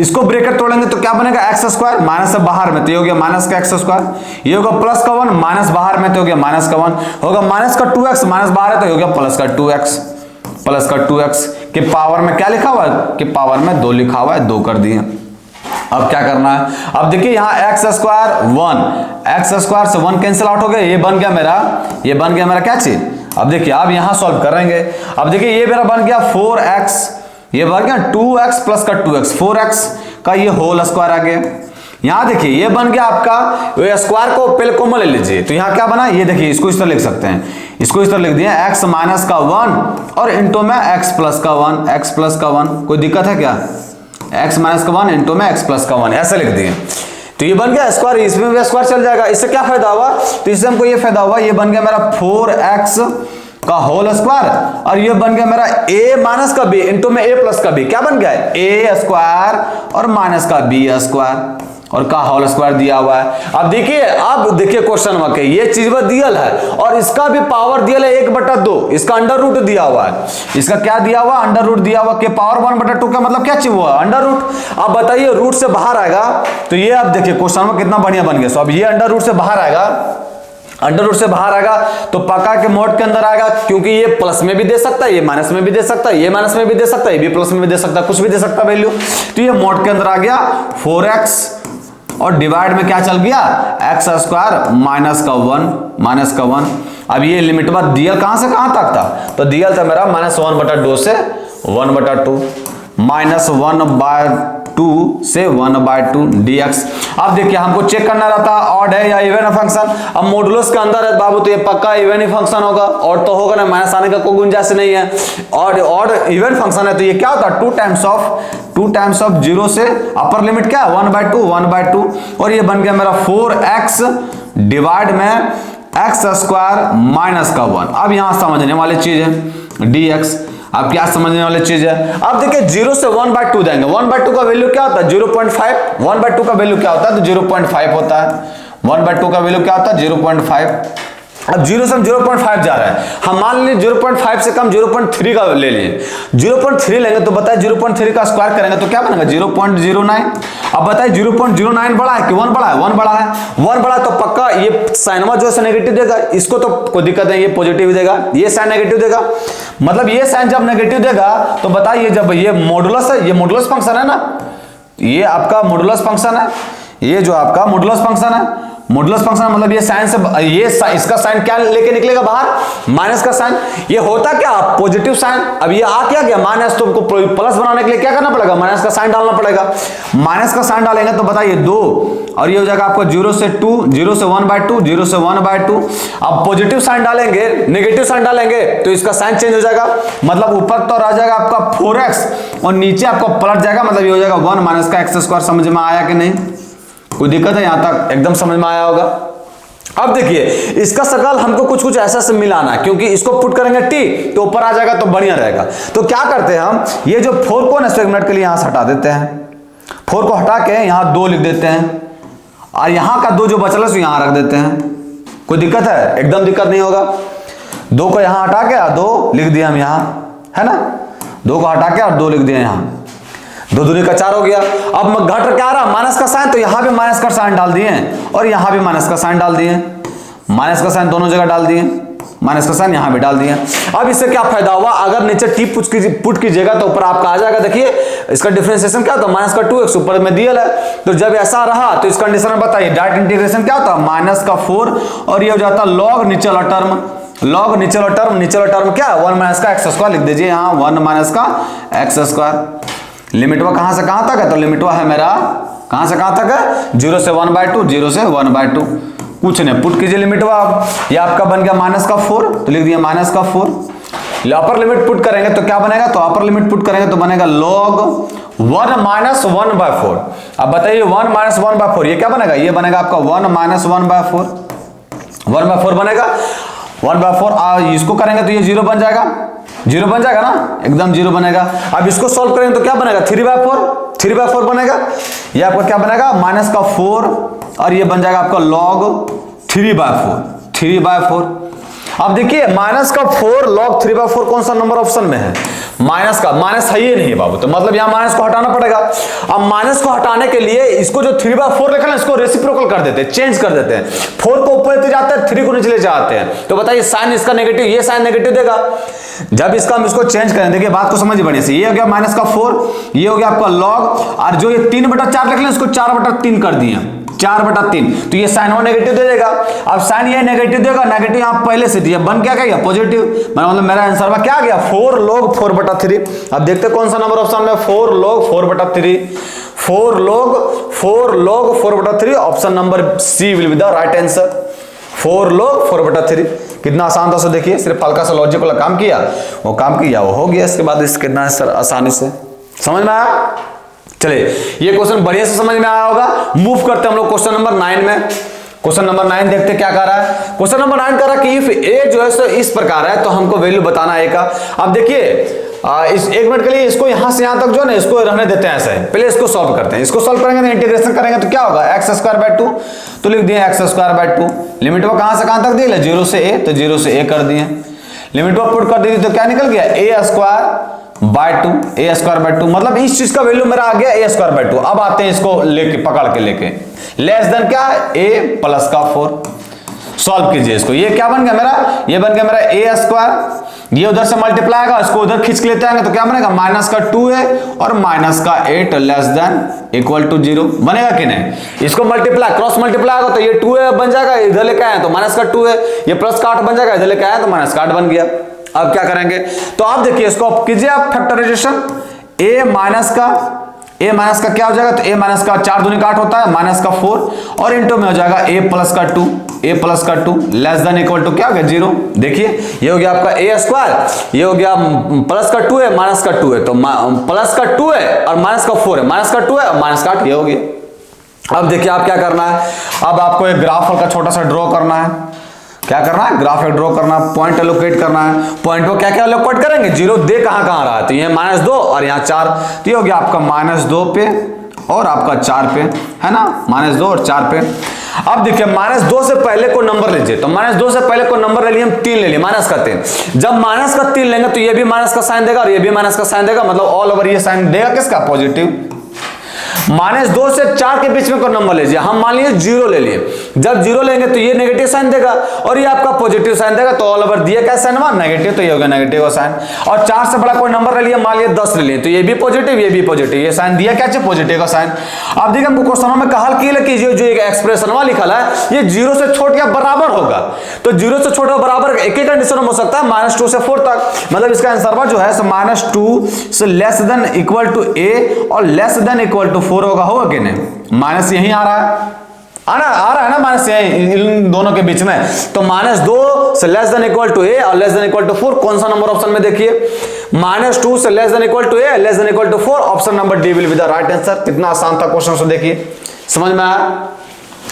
इसको ब्रेकेट तोड़ेंगे तो क्या बनेगा एक्स स्क्वायर, माइनस से बाहर में तो ये हो गया माइनस का एक्स स्क्वायर, ये होगा प्लस का 1 माइनस बाहर में तो हो गया माइनस का 1 होगा, माइनस का 2x माइनस बाहर है तो हो गया प्लस का 2x, प्लस का 2x के पावर में क्या लिखा हुआ है कि पावर में 2 लिखा हुआ है, 2 कर दिए। अब क्या करना है, अब देखिए यहाँ एक्स स्क्वायर 1, एक्स स्क्वायर से 1 कैंसिल आउट हो गया, ये बन गया मेरा, ये बन गया मेरा क्या चीज। अब देखिए अब यहां सॉल्व करेंगे, अब देखिए ये मेरा बन गया 4x, ये बन गया 2x प्लस का 2x, 4x का ये होल स्क्वायर आ गया। यहां देखिए ये बन गया आपका, स्क्वायर को पहले कॉमन ले लीजिए तो यहां क्या बना, ये देखिए इसको इस तरह लिख सकते हैं, इसको इस तरह लिख दिया x माइनस का 1 और इंटू में x प्लस का 1, x प्लस का 1, कोई दिक्कत है क्या, x माइनस का 1 इंटू में x प्लस का 1 ऐसे लिख दिए तो ये बन गया स्क्वायर, इसमें भी स्क्वायर चल जाएगा। इससे क्या फायदा हुआ, तो इससे हमको ये फायदा हुआ, ये बन गया मेरा 4x का होल स्क्वायर और ये बन गया मेरा a माइनस का b इंटू में a प्लस का b, क्या बन गया है a स्क्वायर और माइनस का b स्क्वायर और का होल स्क्वायर दिया हुआ है। अब देखिए क्वेश्चन वाकई ये चीज में दियल है और इसका भी पावर दियल है 1/2, इसका अंडर रूट दिया हुआ है, इसका क्या दिया हुआ अंडर रूट दिया हुआ के पावर 1/2 का मतलब क्या चीज हुआ अंडर रूट। अब बताइए रूट से बाहर आएगा तो ये अब देखिए क्वेश्चन में कितना बढ़िया बन गया। सो अब ये अंडर रूट से बाहर आएगा, अंडर रूट से बाहर आएगा तो पक्का के मोड के अंदर आएगा, क्योंकि ये प्लस में भी दे सकता है, ये माइनस में भी दे सकता है, ये माइनस में भी दे सकता है, ये भी प्लस में भी दे सकता है, कुछ भी दे सकता है वैल्यू। तो ये मोड के अंदर आ गया 4x और डिवाइड में क्या चल गया एक्स स्क्वायर माइनस का 1। अब ये लिमिट बात डीएल कहां से कहां तक था, तो डीएल था मेरा -1/2 से 1/2 -1/2 से 1/2 dx। अब देखिए हमको चेक करना रहता ऑड है या इवन फंक्शन। अब मॉडुलस के अंदर है बाबू तो ये पक्का इवन ही फंक्शन होगा, और तो होगा ना, माइनस आने का कोई गुंजाइश नहीं है। और इवन फंक्शन है तो ये क्या होता है 2 टाइम्स ऑफ 0 से अपर लिमिट क्या है 1/2 और ये बन गया मेरा 4x डिवाइड में एक्स स्क्वायर माइनस का 1। अब यहां समझने वाली चीज है dx। अब क्या समझने वाली चीज है, अब देखिए 0 से 1/2 देंगे, 1/2 का वैल्यू क्या होता है 0.5, 1/2 का वैल्यू क्या होता है तो 0.5 होता है, 1/2 का वैल्यू क्या होता है 0.5। अब 0 से हम 0.5 जा रहे हैं, हम मान लीजिए 0.5 से कम 0.3 का ले लिए, 0.3 लेंगे तो बताइए 0.3 का स्क्वायर करेंगे तो क्या बनेगा 0.09। अब बताइए 0.09 बड़ा है कि 1 बड़ा है, 1 बड़ा है, 1 बड़ा तो पक्का ये साइनवा जो है नेगेटिव देगा, इसको तो कोई दिक्कत नहीं, ये पॉजिटिव देगा, ये साइन नेगेटिव देगा। मतलब ये साइन जब नेगेटिव देगा तो बताइए जब ये मॉडुलस है, ये मॉडुलस फंक्शन है ना, ये आपका मॉडुलस फंक्शन है, ये जो आपका मॉडुलस फंक्शन है, मॉडुलस फंक्शन मतलब ये साइन से इसका साइन क्या लेके निकलेगा बाहर माइनस का साइन, ये होता क्या पॉजिटिव साइन। अब ये आ क्या गया माइनस, तो हमको प्लस बनाने के लिए क्या करना पड़ेगा माइनस का साइन डालना पड़ेगा, माइनस का साइन डालेंगे तो बताइए 2 और ये हो जाएगा आपको 0 से 2, 0 से 1/2, 0 से 1/2। अब पॉजिटिव साइन डालेंगे नेगेटिव साइन डालेंगे तो इसका साइन चेंज हो जाएगा, मतलब ऊपर तो आ जाएगा आपका 4x और नीचे आपको पलट जाएगा, मतलब ये हो जाएगा 1 माइनस का एक्स स्क्वायर। समझ में आया कि नहीं, कोई दिक्कत है यहां तक एकदम समझ में आया होगा। अब देखिए इसका शकल हमको कुछ ऐसा से मिलाना है, क्योंकि इसको पुट करेंगे t तो ऊपर आ जाएगा तो बढ़िया रहेगा। तो क्या करते हैं हम, ये जो 4 को ना 1 मिनट के लिए यहां से हटा देते हैं, 4 को हटा के यहां 2 लिख देते हैं और यहां का 2 जो बचल है यहां रख देते हैं। कोई दिक्कत है, एकदम दिक्कत नहीं होगा। 2 को यहां हटा के 2 लिख दिया हम यहां, है ना, 2 को हटा के और 2 लिख दिया यहां, 2 दूनी का 4 हो गया। अब घट क्या आ रहा माइनस का साइन, तो यहां भी माइनस का साइन डाल दिए और यहां भी माइनस का साइन डाल दिए, माइनस का साइन दोनों जगह डाल दिए, माइनस का साइन यहां भी डाल दिए। अब इससे क्या फायदा हुआ, अगर नीचे टी पुट कीजिएगा तो ऊपर आपका आ जाएगा। देखिए इसका डिफरेंशिएशन क्या होता है माइनस का 2x ऊपर में दिया है, तो जब ऐसा रहा तो इस कंडीशन में बताइए डायरेक्ट इंटीग्रेशन क्या होता है माइनस का 4 और ये हो जाता है लॉग नीचे वाला टर्म, लॉग नीचे वाला टर्म क्या है 1 माइनस का एक्स स्क्वायर लिख दीजिए यहां 1 माइनस का एक्स स्क्वायर। लिमिटवा कहां से कहां तक है, तो लिमिटवा है मेरा कहां से कहां तक है 0 से 1/2, 0 से 1/2। कुछ नहीं पुट कीजिए लिमिटवा, ये आपका बन गया माइनस का 4 तो लिख दिया माइनस का 4। अपर लिमिट पुट करेंगे तो क्या बनेगा, तो अपर लिमिट पुट करेंगे तो बनेगा log 1 माइनस 1/4। अब बताइए 1 माइनस 1/4 ये क्या बनेगा, ये बनेगा आपका 1 माइनस 1/4, 1/4 बनेगा 1/4। इसको करेंगे तो ये 0 बन जाएगा, 0 बन जाएगा ना, एकदम 0 बनेगा। अब इसको सॉल्व करेंगे तो क्या बनेगा 3/4 बनेगा, ये आपका क्या बनेगा माइनस का 4 और ये बन जाएगा आपका log 3/4। अब देखिए माइनस का 4 log 3/4 कौन सा नंबर ऑप्शन में है? माइनस का, माइनस है ही नहीं बाबू, तो मतलब यहां माइनस को हटाना पड़ेगा। अब माइनस को हटाने के लिए इसको जो 3/4 लिखा ना, इसको रेसिप्रोकल कर देते हैं, चेंज कर देते हैं। 4 को ऊपर लेते जाते हैं, 3 को नीचे ले जाते हैं। तो बताइए साइन इसका नेगेटिव, ये साइन नेगेटिव देगा। जब इसका हम इसको चेंज करें, देखिए बात को समझिए बढ़िया से, ये हो गया माइनस का 4, ये हो गया आपका log, और जो ये 3/4 लिख लें इसको 4/3 कर दिए, 4/3, तो ये साइन और नेगेटिव दे देगा। अब साइन ये नेगेटिव देगा, नेगेटिव यहां पहले से दिया, बन क्या गया पॉजिटिव, मतलब मेरा आंसर में क्या आ गया 4 log 4/3। अब देखते कौन सा नंबर ऑप्शन में 4 log 4/3, 4 log 4/3, option number C will be the right answer, 4 log 4/3। कितना आसान था, सो देखिए सिर्फ हल्का सा लॉजिक वाला काम किया, वो काम किया वो हो गया। इसके बाद इस कितना आसानी से समझ में आया। चलिए ये क्वेश्चन बढ़िया से समझ में आया होगा। मूव करते हैं हम लोग क्वेश्चन नंबर 9 में। क्वेश्चन नंबर 9 देखते क्या कह रहा है। क्वेश्चन नंबर 9 कह रहा है कि इफ ए जो है सो इस प्रकार है तो हमको वैल्यू बताना है का। अब देखिए इस 1 मिनट के लिए इसको यहां से यहां तक जो है ना इसको रहने देते हैं ऐसे, पहले इसको सॉल्व करते हैं। इसको सॉल्व करेंगे तो इंटीग्रेशन करेंगे तो क्या होगा x²/2, तो लिख दिए x²/2। लिमिट वो कहां से कहां तक दी, 0 से a, तो 0 से a कर दिए। लिमिट वो पुट कर दी तो क्या निकल गया a²/2, मतलब इस चीज का वैल्यू मेरा आ गया a²/2। अब आते हैं इसको लेके पकड़ के लेके, लेस देन क्या है a + का 4, सॉल्व कीजिए इसको। ये क्या बन गया मेरा, ये बन गया मेरा a², ये उधर से मल्टीप्लाई आएगा, इसको उधर खींच के लेते आएंगे तो क्या बनेगा माइनस का 2a और माइनस का 8 लेस देन इक्वल टू 0 बनेगा कि नहीं। इसको मल्टीप्लाई क्रॉस मल्टीप्लाई होगा तो ये 2a बन जाएगा, इधर लेके आए तो माइनस का 2a, ये प्लस का 8 बन जाएगा, इधर लेके आए तो माइनस का 8 बन गया। अब क्या करेंगे, तो आप देखिए इसको कीजिए आप फैक्टराइजेशन, a माइनस का क्या हो जाएगा, तो a माइनस का 4 दूनी का 8 होता है, माइनस का 4 और इंटू में हो जाएगा a प्लस का 2 लेस देन इक्वल टू क्या हो गया 0। देखिए ये हो गया आपका a², ये हो गया प्लस का 2 है माइनस का 2 है, तो प्लस का 2 है और माइनस का 4 है, माइनस का 2 है और माइनस का 8, ये हो गया। अब देखिए आप क्या करना है, अब आपको एक ग्राफ हल्का छोटा सा ड्रॉ करना है। क्या करना है, ग्राफ ड्रॉ करना, पॉइंट एलोकेट करना है। पॉइंट को क्या क्या एलोकेट करेंगे, 0 दे कहां रहा है, तो ये -2 और यहाँ 4, तो ये हो गया आपका -2 पे और आपका 4 पे, है ना, -2 और 4 पे। अब देखिए -2 से पहले को नंबर लीजिए, तो -2 से पहले को नंबर ले लिए हम 3 ले लिए, -3। जब -3 लेंगे तो ये भी माइनस का साइन देगा और ये भी माइनस का साइन देगा, मतलब ऑल ओवर ये साइन देगा किसका, पॉजिटिव। -2 से 4 के बीच में कोई नंबर लीजिए, हम मान लीजिए 0 ले लिए। जब 0 लेंगे तो ये नेगेटिव साइन देगा और ये आपका पॉजिटिव साइन देगा, तो ऑल ओवर दिया क्या साइन हुआ, नेगेटिव, तो ये हो गया नेगेटिव का साइन। और 4 से बड़ा कोई नंबर ले लिया, मान लिया 10 ले लिए, तो ये भी पॉजिटिव ये भी पॉजिटिव, ये साइन दिया क्या, पॉजिटिव का साइन। अब देखिए हमको क्वेश्चन में कहा कि जो एक एक्सप्रेशन लिखा है ये 0 से छोटा या बराबर होगा, तो 0 से छोटा बराबर एक ही कंडीशन में हो सकता है, -2 से 4 तक, मतलब इसका आंसर जो है -2 से less than equal to a और लेस देन इक्वल टू 4 होगा कि नहीं। माइनस यही आ रहा है, आ रहा है ना माइनस इन दोनों के बीच में, तो -2 से less than equal to a और लेस देन इक्वल टू 4, कौन सा नंबर ऑप्शन में देखिए, -2 से less than equal to a less than equal to 4, option number D will be the right answer. कितना आसान था क्वेश्चन, से देखिए समझ में आया,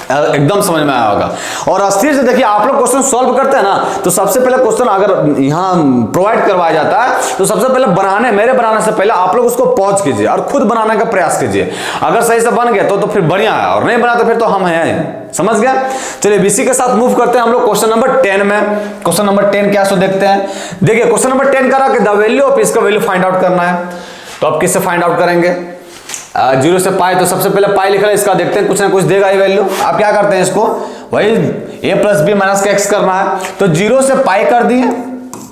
एकदम समझ में आया होगा। और अस्थिर से देखिए आप लोग क्वेश्चन सॉल्व करते हैं ना, तो सबसे पहले क्वेश्चन अगर यहाँ प्रोवाइड करवाया जाता है तो सबसे पहले मेरे बनाने से पहले आप लोग उसको पॉज कीजिए और खुद बनाने का प्रयास कीजिए। अगर सही से बन गया तो फिर बढ़िया है, और नहीं बना तो फिर तो हम हैं, समझ गया। चलिए बीसी के साथ मूव करते हैं हम लोग क्वेश्चन नंबर 10 में। क्वेश्चन नंबर 10 क्या सो देखते हैं। देखिए क्वेश्चन नंबर 10 करा कि द वैल्यू ऑफ इसका वैल्यू फाइंड आउट करना है, तो आप किससे फाइंड आउट करेंगे, 0 से पाई, तो सबसे पहले पाई लिखा है, इसका देखते हैं कुछ ना कुछ देगा ये वैल्यू। आप क्या करते हैं, इसको वही a प्लस बी माइनस का x करना है, तो 0 से पाई कर दिए,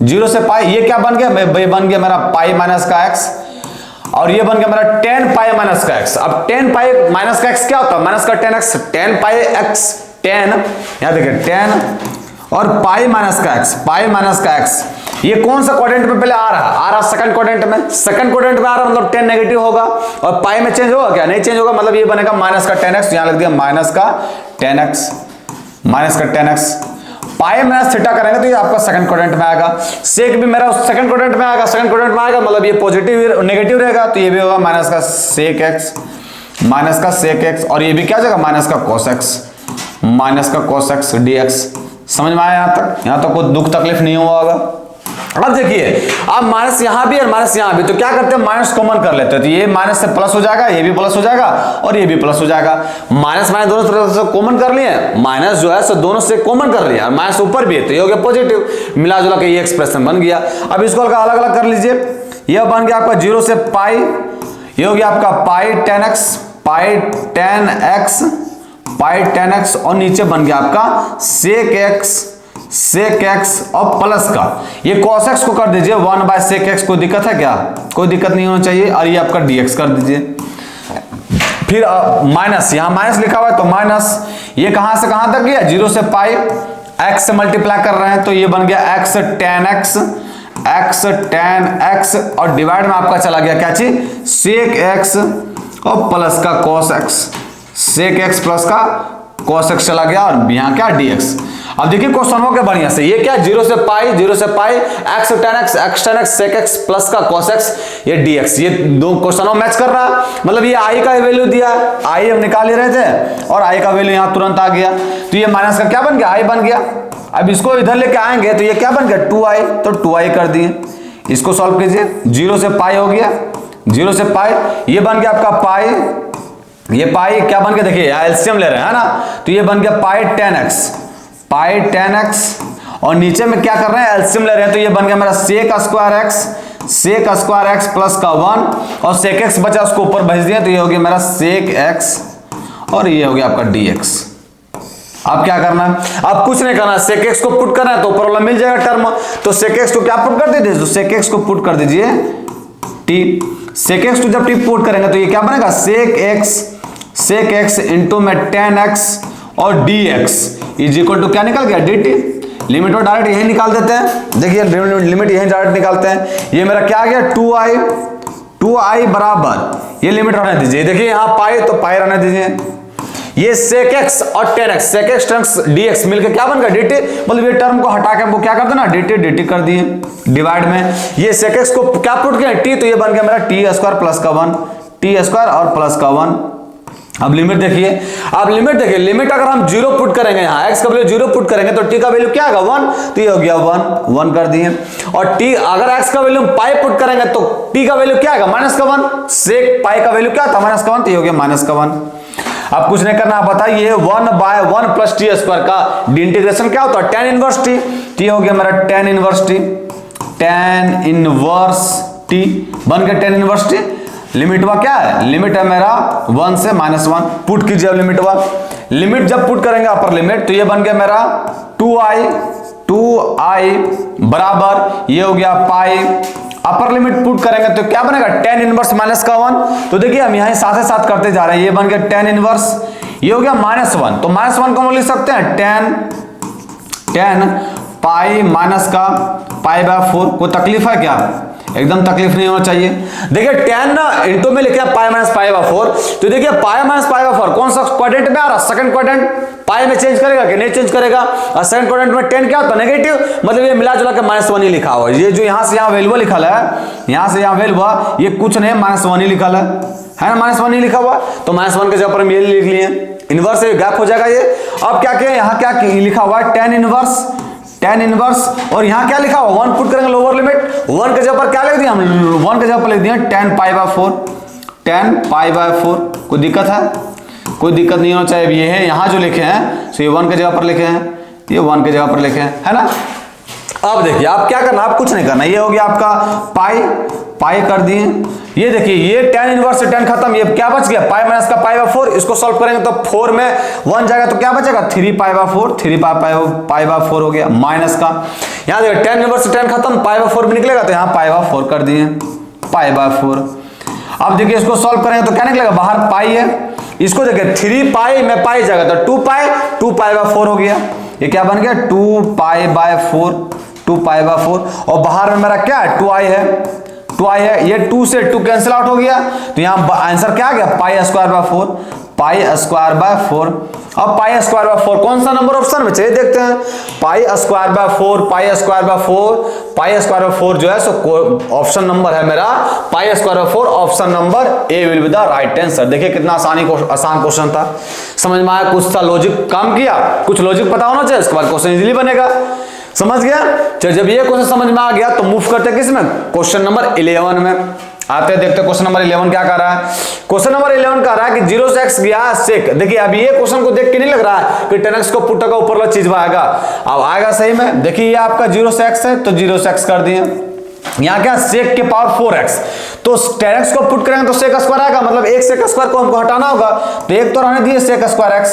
0 से पाई, ये क्या बन गया, बन गया मेरा पाई माइनस का x, और ये बन गया मेरा 10 पाई माइनस का x। अब 10 पाई माइनस का x क्या होता है, माइनस का 10x, 10 पाई x 10, यहां देखिए 10 और पाई माइनस का x, पाई माइनस का x, ये कौन सा क्वाड्रेंट में पहले आ रहा सेकंड क्वाड्रेंट में, सेकंड क्वाड्रेंट में आ रहा, मतलब 10 नेगेटिव होगा, और पाई में चेंज होगा क्या, नहीं चेंज होगा, मतलब ये बनेगा माइनस का 10x, यहां लिख दिया माइनस का 10x, माइनस का 10x। पाई माइनस थीटा करेंगे तो ये आपका सेकंड क्वाड्रेंट में आएगा, सेक भी मेरा सेकंड क्वाड्रेंट में आएगा, सेकंड क्वाड्रेंट में आएगा, मतलब ये पॉजिटिव नेगेटिव रहेगा, तो ये भी होगा माइनस का सेक x, माइनस का सेक x, और ये भी क्या जाएगा माइनस का cos x, माइनस का cos x dx। समझ में आया, यहां तक कोई दुख तकलीफ नहीं हुआ होगा, अब देखिए, अब माइनस यहां भी और माइनस यहां भी, तो क्या करते हैं माइनस कॉमन कर लेते हैं, तो ये माइनस से प्लस हो जाएगा, ये भी प्लस हो जाएगा और ये भी प्लस हो जाएगा। माइनस माइनस दोनों तरफ से कॉमन कर लिए, माइनस जो है सो दोनों से कॉमन कर लिया और माइनस ऊपर भी है, तो ये हो गया पॉजिटिव, मिला जुला के ये एक्सप्रेशन बन गया। अब इसको अलग अलग कर लीजिए, ये बन गया आपका 0 से पाई, ये हो गया आपका पाई टेन एक्स और नीचे बन गया आपका सेक एक्स और प्लस का ये cos x को कर दीजिए 1/sec x। कोई दिक्कत है क्या? कोई दिक्कत नहीं होना चाहिए। और ये आपका dx कर दीजिए। फिर माइनस, यहां माइनस लिखा हुआ है तो माइनस, ये कहां से कहां तक गया 0 से पाई, x से मल्टीप्लाई कर रहे हैं तो ये बन गया x tan x और डिवाइड में आपका चला गया क्या चीज sec x और प्लस का cos x, sec x plus का cos x चला गया और यहां क्या dx। अब देखिए क्वेश्चन हो गया बढ़िया से, ये क्या 0 से पाई x tan x sec x plus का cos x ये dx, ये दो क्वेश्चनों मैच कर रहा है। मतलब ये i का वैल्यू दिया, i हम निकाल ही रहे थे और i का वैल्यू यहां तुरंत आ गया, तो ये माइनस का क्या बन गया i बन गया। अब इसको इधर लेके आएंगे तो ये क्या बन गया 2i, तो 2i कर दिए। इसको सॉल्व कीजिए, 0 से पाई हो गया, 0 से पाई, ये बन गया आपका पाई, ये पाई क्या बन गया देखिए एलसीएम ले रहे हैं ना, तो ये बन गया पाई tan x और नीचे में क्या कर रहे हैं एलसीएम ले रहे हैं, तो ये बन गया मेरा sec स्क्वायर x प्लस का 1 और sec x बचा उसको ऊपर भेज दिया, तो ये हो गया मेरा sec x और ये हो गया आपका dx। अब क्या करना है, अब कुछ नहीं करना, sec x को पुट करना है तो ऊपर वाला मिल जाएगा टर्म, तो sec x को क्या पुट कर दीजिए, तो sec x को पुट कर दीजिए t, sec x को जब t पुट करेंगे तो ये क्या बनेगा sec x इंटू में tan x और dx इज इक्वल टू क्या निकल गया dt। लिमिट और डायरेक्ट यही निकाल देते हैं, देखिए लिमिट यही डायरेक्ट निकालते हैं। ये मेरा क्या आ गया 2i बराबर, ये लिमिट रहने दीजिए, देखिए यहां पाई तो पाई रहने दीजिए, ये sec x और tan x dx मिलकर क्या बन गया dt, मतलब ये टर्म को हटा के हमको क्या कर देना dt कर दिए डिवाइड में। ये sec x को क्या पुट किया t, तो ये बन गया मेरा t स्क्वायर प्लस का 1, t स्क्वायर और प्लस का 1। अब लिमिट देखिए, लिमिट अगर हम 0 पुट करेंगे, यहाँ x का वैल्यू 0 पुट करेंगे तो t का वैल्यू क्या आएगा 1, तो ये हो गया 1 कर दिए। और t अगर x का वैल्यू पाई पुट करेंगे तो t का वैल्यू क्या आएगा माइनस का 1, sec पाई का वैल्यू क्या था माइनस का 1, तो ये हो गया माइनस का 1। अब कुछ नहीं करना, आप बताइए 1/1 प्लस t स्क्वायर का इंटीग्रेशन क्या होता है tan इनवर्स t, तो ये हो गया मेरा tan इनवर्स t बन गया tan इनवर्स t। लिमिट वा क्या है, लिमिट है मेरा 1 से -1, पुट कीजिए अब लिमिट वा, लिमिट जब पुट करेंगे अपर लिमिट तो ये बन गया मेरा 2i बराबर, ये हो गया पाई, अपर लिमिट पुट करेंगे तो क्या बनेगा tan इनवर्स माइनस का 1, तो देखिए हम यहां साथ साथ करते जा रहे हैं, ये बन गया tan इनवर्स, ये हो गया -1, तो -1 को हम लिख सकते हैं tan पाई माइनस का π/4। कोई तकलीफ है क्या, एकदम तकलीफ नहीं होना चाहिए। देखिए tan ना इंटू में लिखा है पाई माइनस π/4, तो देखिए पाई माइनस π/4 कौन सा क्वाड्रेंट में आ रहा है, सेकंड क्वाड्रेंट, पाई में चेंज करेगा कि नहीं चेंज करेगा, और सेकंड क्वाड्रेंट में tan क्या होता है नेगेटिव, मतलब ये मिला जुला के -1 ही लिखा हुआ है। ये जो यहां से यहां वैल्यू लिखा है, यहां से यहां वैल्यू ये कुछ नहीं -1 ही लिखा है ना, -1 ही लिखा हुआ, तो -1 के जगह पर हम ये लिख लिए, इनवर्स गैप हो जाएगा ये। अब क्या किया, यहाँ क्या लिखा हुआ है tan इनवर्स और यहाँ क्या लिखा हुआ 1 पुट करेंगे लोअर लिमिट, 1 के जगह पर क्या लिख दिया हम 1 के जगह पर लिख दिया tan π/4। कोई दिक्कत है, कोई दिक्कत नहीं होना चाहिए। ये है यहाँ जो लिखे हैं तो ये 1 के जगह पर लिखे हैं, ये 1 के जगह पर लिखे हैं, है ना। अब देखिए आप क्या करना, आप कुछ नहीं करना, ये हो गया आपका पाई कर दिए, ये देखिए ये tan इनवर्स से tan खत्म, ये क्या बच गया पाई माइनस का π/4, इसको सॉल्व करेंगे तो 4 में 1 जाएगा तो क्या बचेगा 3π/4 हो गया माइनस का। यहाँ देखिए tan इनवर्स से tan खत्म, π/4 भी निकलेगा तो यहाँ π/4 कर दिए π/4। अब देखिए इसको सॉल्व करेंगे तो क्या निकलेगा, बाहर पाई है, इसको देखिए 3π में पाई जाएगा तो 2π/4 हो गया, ये क्या बन गया 2π/4 और बाहर में मेरा क्या है 2i है, ये 2 से 2 कैंसिल आउट हो गया, तो यहाँ आंसर क्या आ गया π²/4। अब π²/4 कौन सा नंबर ऑप्शन में चाहिए देखते हैं, π² जो है सो ऑप्शन नंबर है मेरा π²/4, option number A will be the right answer. देखिए कितना आसान क्वेश्चन था, समझ में आया, कुछ सा लॉजिक काम किया, कुछ लॉजिक पता होना चाहिए, इसके बाद क्वेश्चन इजीली बनेगा। समझ गया? चलो जब ये क्वेश्चन समझ में आ गया तो मूव करते हैं किसमें, क्वेश्चन नंबर 11 में आते हैं। देखते हैं क्वेश्चन नंबर 11 क्या कर रहा है। क्वेश्चन नंबर 11 कह रहा है कि 0 से x गया sec। देखिए अब ये क्वेश्चन को देख के नहीं लग रहा है कि 10x को पुट का ऊपर वाला चीज आएगा, अब आएगा सही में। देखिए ये आपका 0 से x है तो 0 से x कर दिए। यहाँ क्या sec के पावर 4x, तो 10x को पुट करेंगे तो sec स्क्वायर आएगा, मतलब एक sec स्क्वायर को हमको हटाना होगा, तो एक तो रहने दिए sec स्क्वायर x,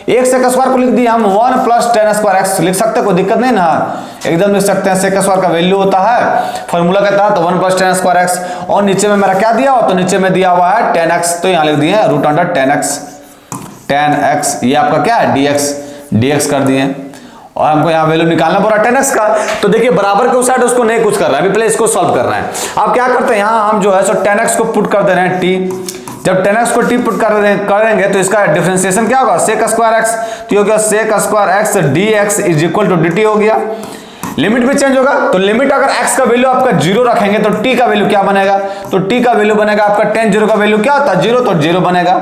एक sec स्क्वायर को लिख दिए हम 1 प्लस 10 स्क्वायर x लिख सकते हैं, कोई दिक्कत नहीं ना, एकदम लिख सकते हैं। sec स्क्वायर का वैल्यू होता है फॉर्मूला के तहत 1 प्लस 10 स्क्वायर x, और नीचे में मेरा क्या दिया हुआ, तो नीचे में दिया हुआ है 10x, तो यहाँ लिख दिए रूट अंडर 10x, ये आपका क्या है dx कर दिए, और हमको यहाँ वैल्यू निकालना पड़ा 10x का। तो देखिए बराबर के उस साइड उसको नहीं कुछ कर रहा है, अभी पहले इसको सॉल्व कर रहे हैं। अब क्या करते हैं, यहाँ हम जो है सो 10x को पुट कर दे रहे हैं t, जब 10x को t पुट करेंगे तो इसका डिफरेंशिएशन क्या होगा, sec स्क्वायर x, तो ये हो गया sec square x dx is equal to dt हो गया। लिमिट भी चेंज होगा, तो लिमिट अगर x का वैल्यू आपका 0 रखेंगे तो t का वैल्यू क्या बनेगा, तो t का वैल्यू बनेगा आपका tan 0 का वैल्यू क्या होता है 0, तो 0 बनेगा,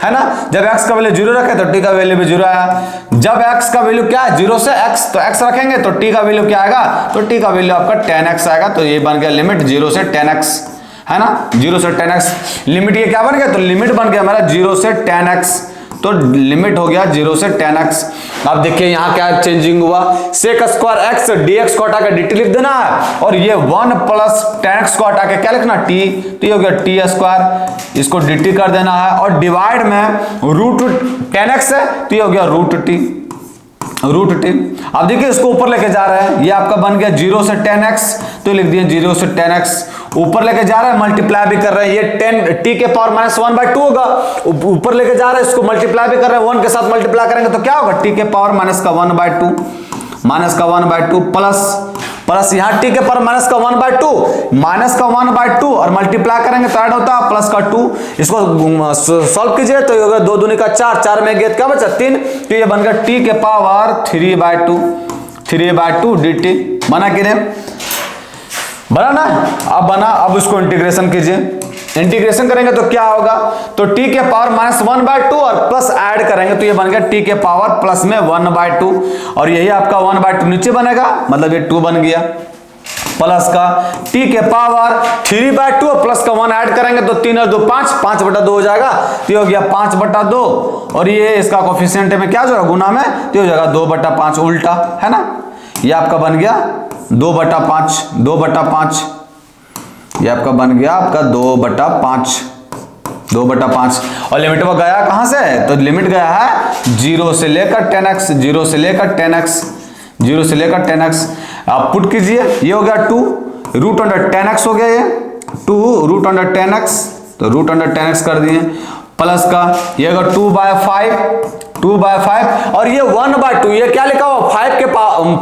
है ना। जब x का वैल्यू 0 रखे तो t का वैल्यू भी 0 आया। जब x का वैल्यू क्या है 0 से x, तो x रखेंगे तो t का वैल्यू क्या आएगा, तो t का वैल्यू आपका tan x आएगा। तो ये बन गया लिमिट 0 से tan x, है ना, 0 से tan x। लिमिट ये क्या बन गया, तो लिमिट बन गया हमारा 0 से tan x, तो लिमिट हो गया 0 से tan x। अब देखिए यहाँ क्या चेंजिंग हुआ, sec स्क्वायर x dx को हटा के dt लिख देना है, और ये 1 प्लस tan x को हटा के क्या लिखना t, तो ये हो गया t स्क्वायर, इसको dt कर देना है, और डिवाइड में रूट tan x है तो ये हो गया रूट t। अब देखिए इसको ऊपर लेके जा रहे हैं, ये आपका बन गया 0 से tan x, तो लिख दिए 0 से tan x, ऊपर लेके जा रहे हैं मल्टीप्लाई भी कर रहे हैं, ये 10 t के पावर -1/2 होगा, ऊपर लेके जा रहे हैं इसको मल्टीप्लाई भी कर रहे हैं, 1 के साथ मल्टीप्लाई करेंगे तो क्या होगा, t के पावर -1/2 प्लस यहाँ t के पावर -1/2 और मल्टीप्लाई करेंगे तो ऐड होता है प्लस का 2, इसको सॉल्व कीजिए तो ये होगा 2 दूनी का 4, 4 में गेट क्या बचा 3, तो ये बन गया t के पावर 3/2 dt। बना कि नहीं, बना ना, अब बना। अब इसको इंटीग्रेशन कीजिए, इंटीग्रेशन करेंगे तो क्या होगा, तो t के पावर -1/2 और प्लस ऐड करेंगे तो ये बन गया t के पावर प्लस में 1/2, और यही आपका 1/2 नीचे बनेगा, मतलब ये 2 बन गया, प्लस का t के पावर 3/2 और प्लस का 1 ऐड करेंगे तो 3 और 2 5, 5/2 हो जाएगा, तो ये हो गया 5/2, और ये इसका कोफिशिएंट में क्या जो है गुना में, तो हो जाएगा 2/5 उल्टा, है ना, ये आपका बन गया 2/5, ये आपका बन गया आपका 2/5, और लिमिट वो गया कहां से, तो लिमिट गया है 0 से लेकर 10x, आप पुट कीजिए, ये हो गया 2 रूट अंडर 10x हो गया, ये 2 रूट अंडर 10x, तो रूट अंडर 10x कर दिए, प्लस का ये होगा 2/5 और ये 1/2, ये क्या लिखा हुआ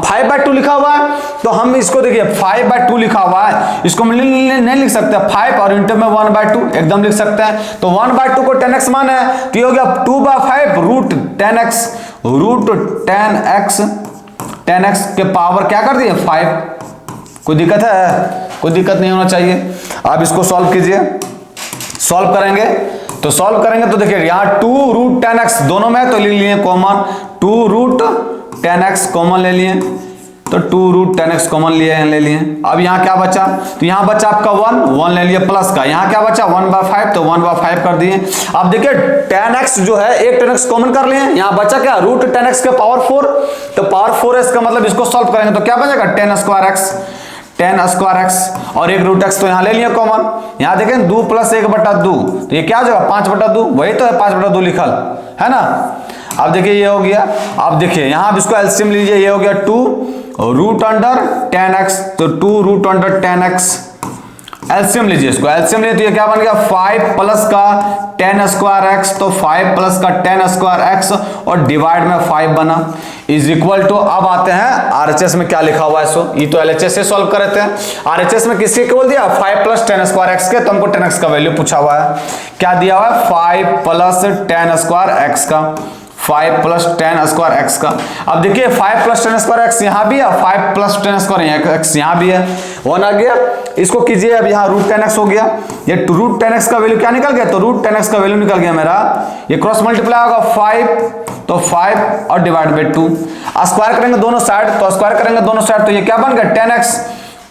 5/2 लिखा हुआ है, तो हम इसको देखिए 5/2 लिखा हुआ है, इसको नहीं लिख सकते 5 और इंटू में 1/2 एकदम लिख सकते हैं, तो 1/2 को 10x मान है, तो ये हो गया 2/5 रूट 10x के पावर क्या कर दिए 5। कोई दिक्कत है, कोई दिक्कत नहीं होना चाहिए। आप इसको सॉल्व कीजिए, सॉल्व करेंगे तो देखिए यहाँ 2 रूट 10x दोनों में तो ले लिए कॉमन, 2 रूट 10x कॉमन ले लिए, तो 2 रूट 10x कॉमन ले लिए। अब यहाँ क्या बचा, तो यहाँ बचा आपका 1 ले लिए, प्लस का यहाँ क्या बचा 1/5, तो 1/5 कर दिए। अब देखिए 10x जो है एक 10x कॉमन कर लिए, यहाँ बचा क्या रूट 10x के पावर 4, तो पावर 4 है इसका मतलब इसको सॉल्व करेंगे तो क्या बचेगा 10 स्क्वायर x, और एक रूट x तो यहाँ ले लिया कॉमन, यहाँ देखें 2 प्लस 1/2, तो ये क्या हो जाएगा 5/2, वही तो है 5/2 लिखल है ना। अब देखिए ये हो गया, अब देखिए यहाँ इसको एलसीएम लीजिए, ये हो गया 2 रूट अंडर 10x, तो 2 रूट अंडर 10x एलसीएम लीजिए, इसको एलसीएम लिए तो ये क्या बन गया 5 प्लस का 10 स्क्वायर x, तो 5 प्लस का 10 स्क्वायर x और डिवाइड में 5 बना इज इक्वल टू। अब आते हैं आरएचएस में क्या लिखा हुआ है, सो ये तो एलएचएस से सॉल्व कर रहे थे, आरएचएस में किसके बोल दिया 5 प्लस 10 स्क्वायर x के, तो हमको 10x का वैल्यू पूछा हुआ है, क्या दिया हुआ है 5 प्लस 10 स्क्वायर x का, 5 प्लस 10 स्क्वायर एक्स का। अब देखिए 5 प्लस 10 स्क्वायर एक्स यहाँ भी है, 5 प्लस 10 स्क्वायर एक्स यहाँ भी है, 1 आ गया। इसको कीजिए, अब यहाँ रूट 10x हो गया। ये रूट 10x का वैल्यू क्या निकल गया, तो रूट 10x का वैल्यू निकल गया मेरा, ये क्रॉस मल्टीप्लाई होगा 5 तो 5 और डिवाइड बाई 2, स्क्वायर करेंगे दोनों साइड, तो स्क्वायर करेंगे दोनों साइड तो ये क्या बन गया 10x,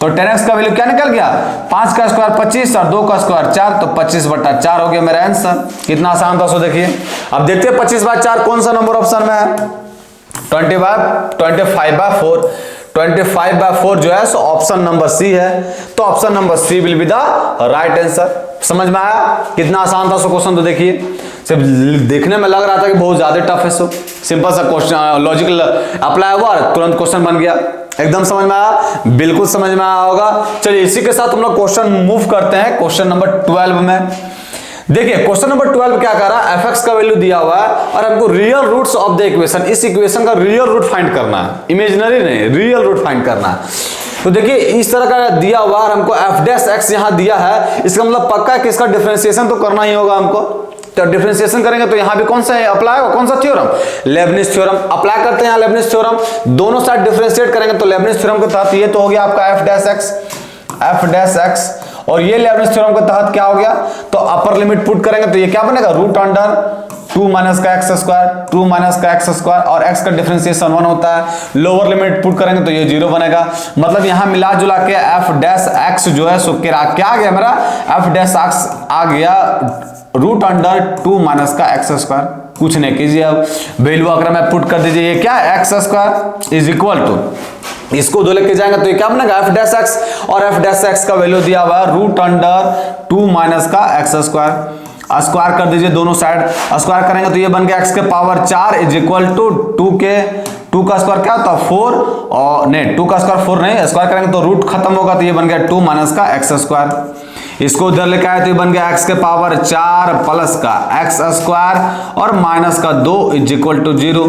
तो 10x का वैल्यू क्या निकल गया 5 का स्क्वायर 25 और 2 का स्क्वायर 4, तो 25/4 हो गया मेरा आंसर। कितना आसान था, सो देखिए। अब देखते हैं 25/4 कौन सा नंबर ऑप्शन में है। 25/4 25/4 जो है सो ऑप्शन नंबर सी है, तो option number C will be the right answer. समझ में आया कितना आसान था सो क्वेश्चन, तो देखिए सिर्फ देखने में लग रहा था कि बहुत ज्यादा टफ है, सो सिंपल सा क्वेश्चन लॉजिकल अप्लाई हुआ तुरंत क्वेश्चन बन गया। एकदम समझ में आया, बिल्कुल समझ में आया होगा। चलिए इसी के साथ हम लोग क्वेश्चन मूव करते हैं क्वेश्चन नंबर 12 में। देखिए क्वेश्चन नंबर 12 क्या कर रहा है, fx का वैल्यू दिया हुआ है और हमको real roots of the equation, इस इक्वेशन का रियल रूट फाइंड करना है, इमेजिनरी नहीं, रियल रूट फाइंड करना है। तो देखिए इस तरह का दिया हुआ और हमको f' यहां दिया है, इसका मतलब पक्का है कि इसका डिफरेंशिएशन तो करना ही होगा हमको। तो डिफरेंशिएशन करेंगे तो यहां भी कौन सा अप्लाई होगा, कौन सा थ्योरम, लेबनिज थ्योरम अप्लाई करते हैं। यहां लेबनिज थ्योरम दोनों साइड डिफरेंशिएट करेंगे तो लेबनिज थ्योरम के तहत ये तो हो गया आपका f', और ये लेबनिज थ्योरम के तहत क्या हो गया, तो अपर लिमिट पुट करेंगे तो ये क्या बनेगा रूट अंडर 2 माइनस का एक्स स्क्वायर, और x का डिफरेंशिएशन 1 होता है। लोअर लिमिट पुट करेंगे तो ये 0 बनेगा। मतलब यहां मिला जुला के f' जो है सो क्या आ गया मेरा, f' आ गया रूट अंडर 2 माइनस का एक्स स्क्वायर। कुछ नहीं कीजिए, अब वैल्यू अगर मैं पुट कर दीजिए, ये क्या है X square is equal to, इसको दो लेके जाएंगे तो ये क्या बनेगा f', और f' का वैल्यू दिया हुआ है रूट अंडर 2 माइनस का एक्स स्क्वायर। स्क्वायर कर दीजिए दोनों साइड, स्क्वायर करेंगे तो ये बन गया x के पावर 4 इज इक्वल टू 2 का स्क्वायर क्या होता है 4, और नहीं 2 का स्क्वायर 4 नहीं, स्क्वायर करेंगे तो रूट खत्म होगा तो ये बन गया 2 माइनस का एक्स स्क्वायर। इसको उधर लेके आए तो ये बन गया x के पावर 4 प्लस का एक्स स्क्वायर और माइनस का 2 इज इक्वल टू 0।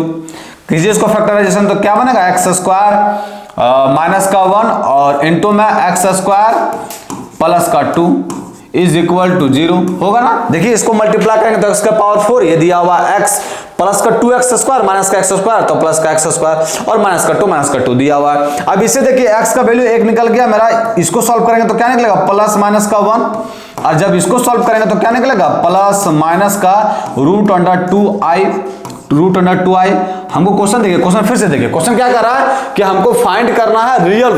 कीजिए इसको फैक्टराइजेशन तो क्या बनेगा एक्स स्क्वायर माइनस का 1 और इंटू में एक्स स्क्वायर प्लस का 2 इज इक्वल टू 0 होगा ना। देखिए इसको मल्टीप्लाई करेंगे तो x का पावर 4, ये दिया हुआ x प्लस का 2x स्क्वायर माइनस का x स्क्वायर, तो प्लस का x स्क्वायर और माइनस का 2 दिया हुआ है। अब इसे देखिए x का वैल्यू 1 निकल गया मेरा, इसको सॉल्व करेंगे तो क्या निकलेगा प्लस माइनस का 1, और जब इसको सॉल्व करेंगे तो क्या निकलेगा प्लस माइनस का रूट अंडर 2i। हमको क्वेश्चन देखिए, क्वेश्चन फिर से देखिए, क्वेश्चन क्या कर रहा है कि हमको फाइंड करना है रियल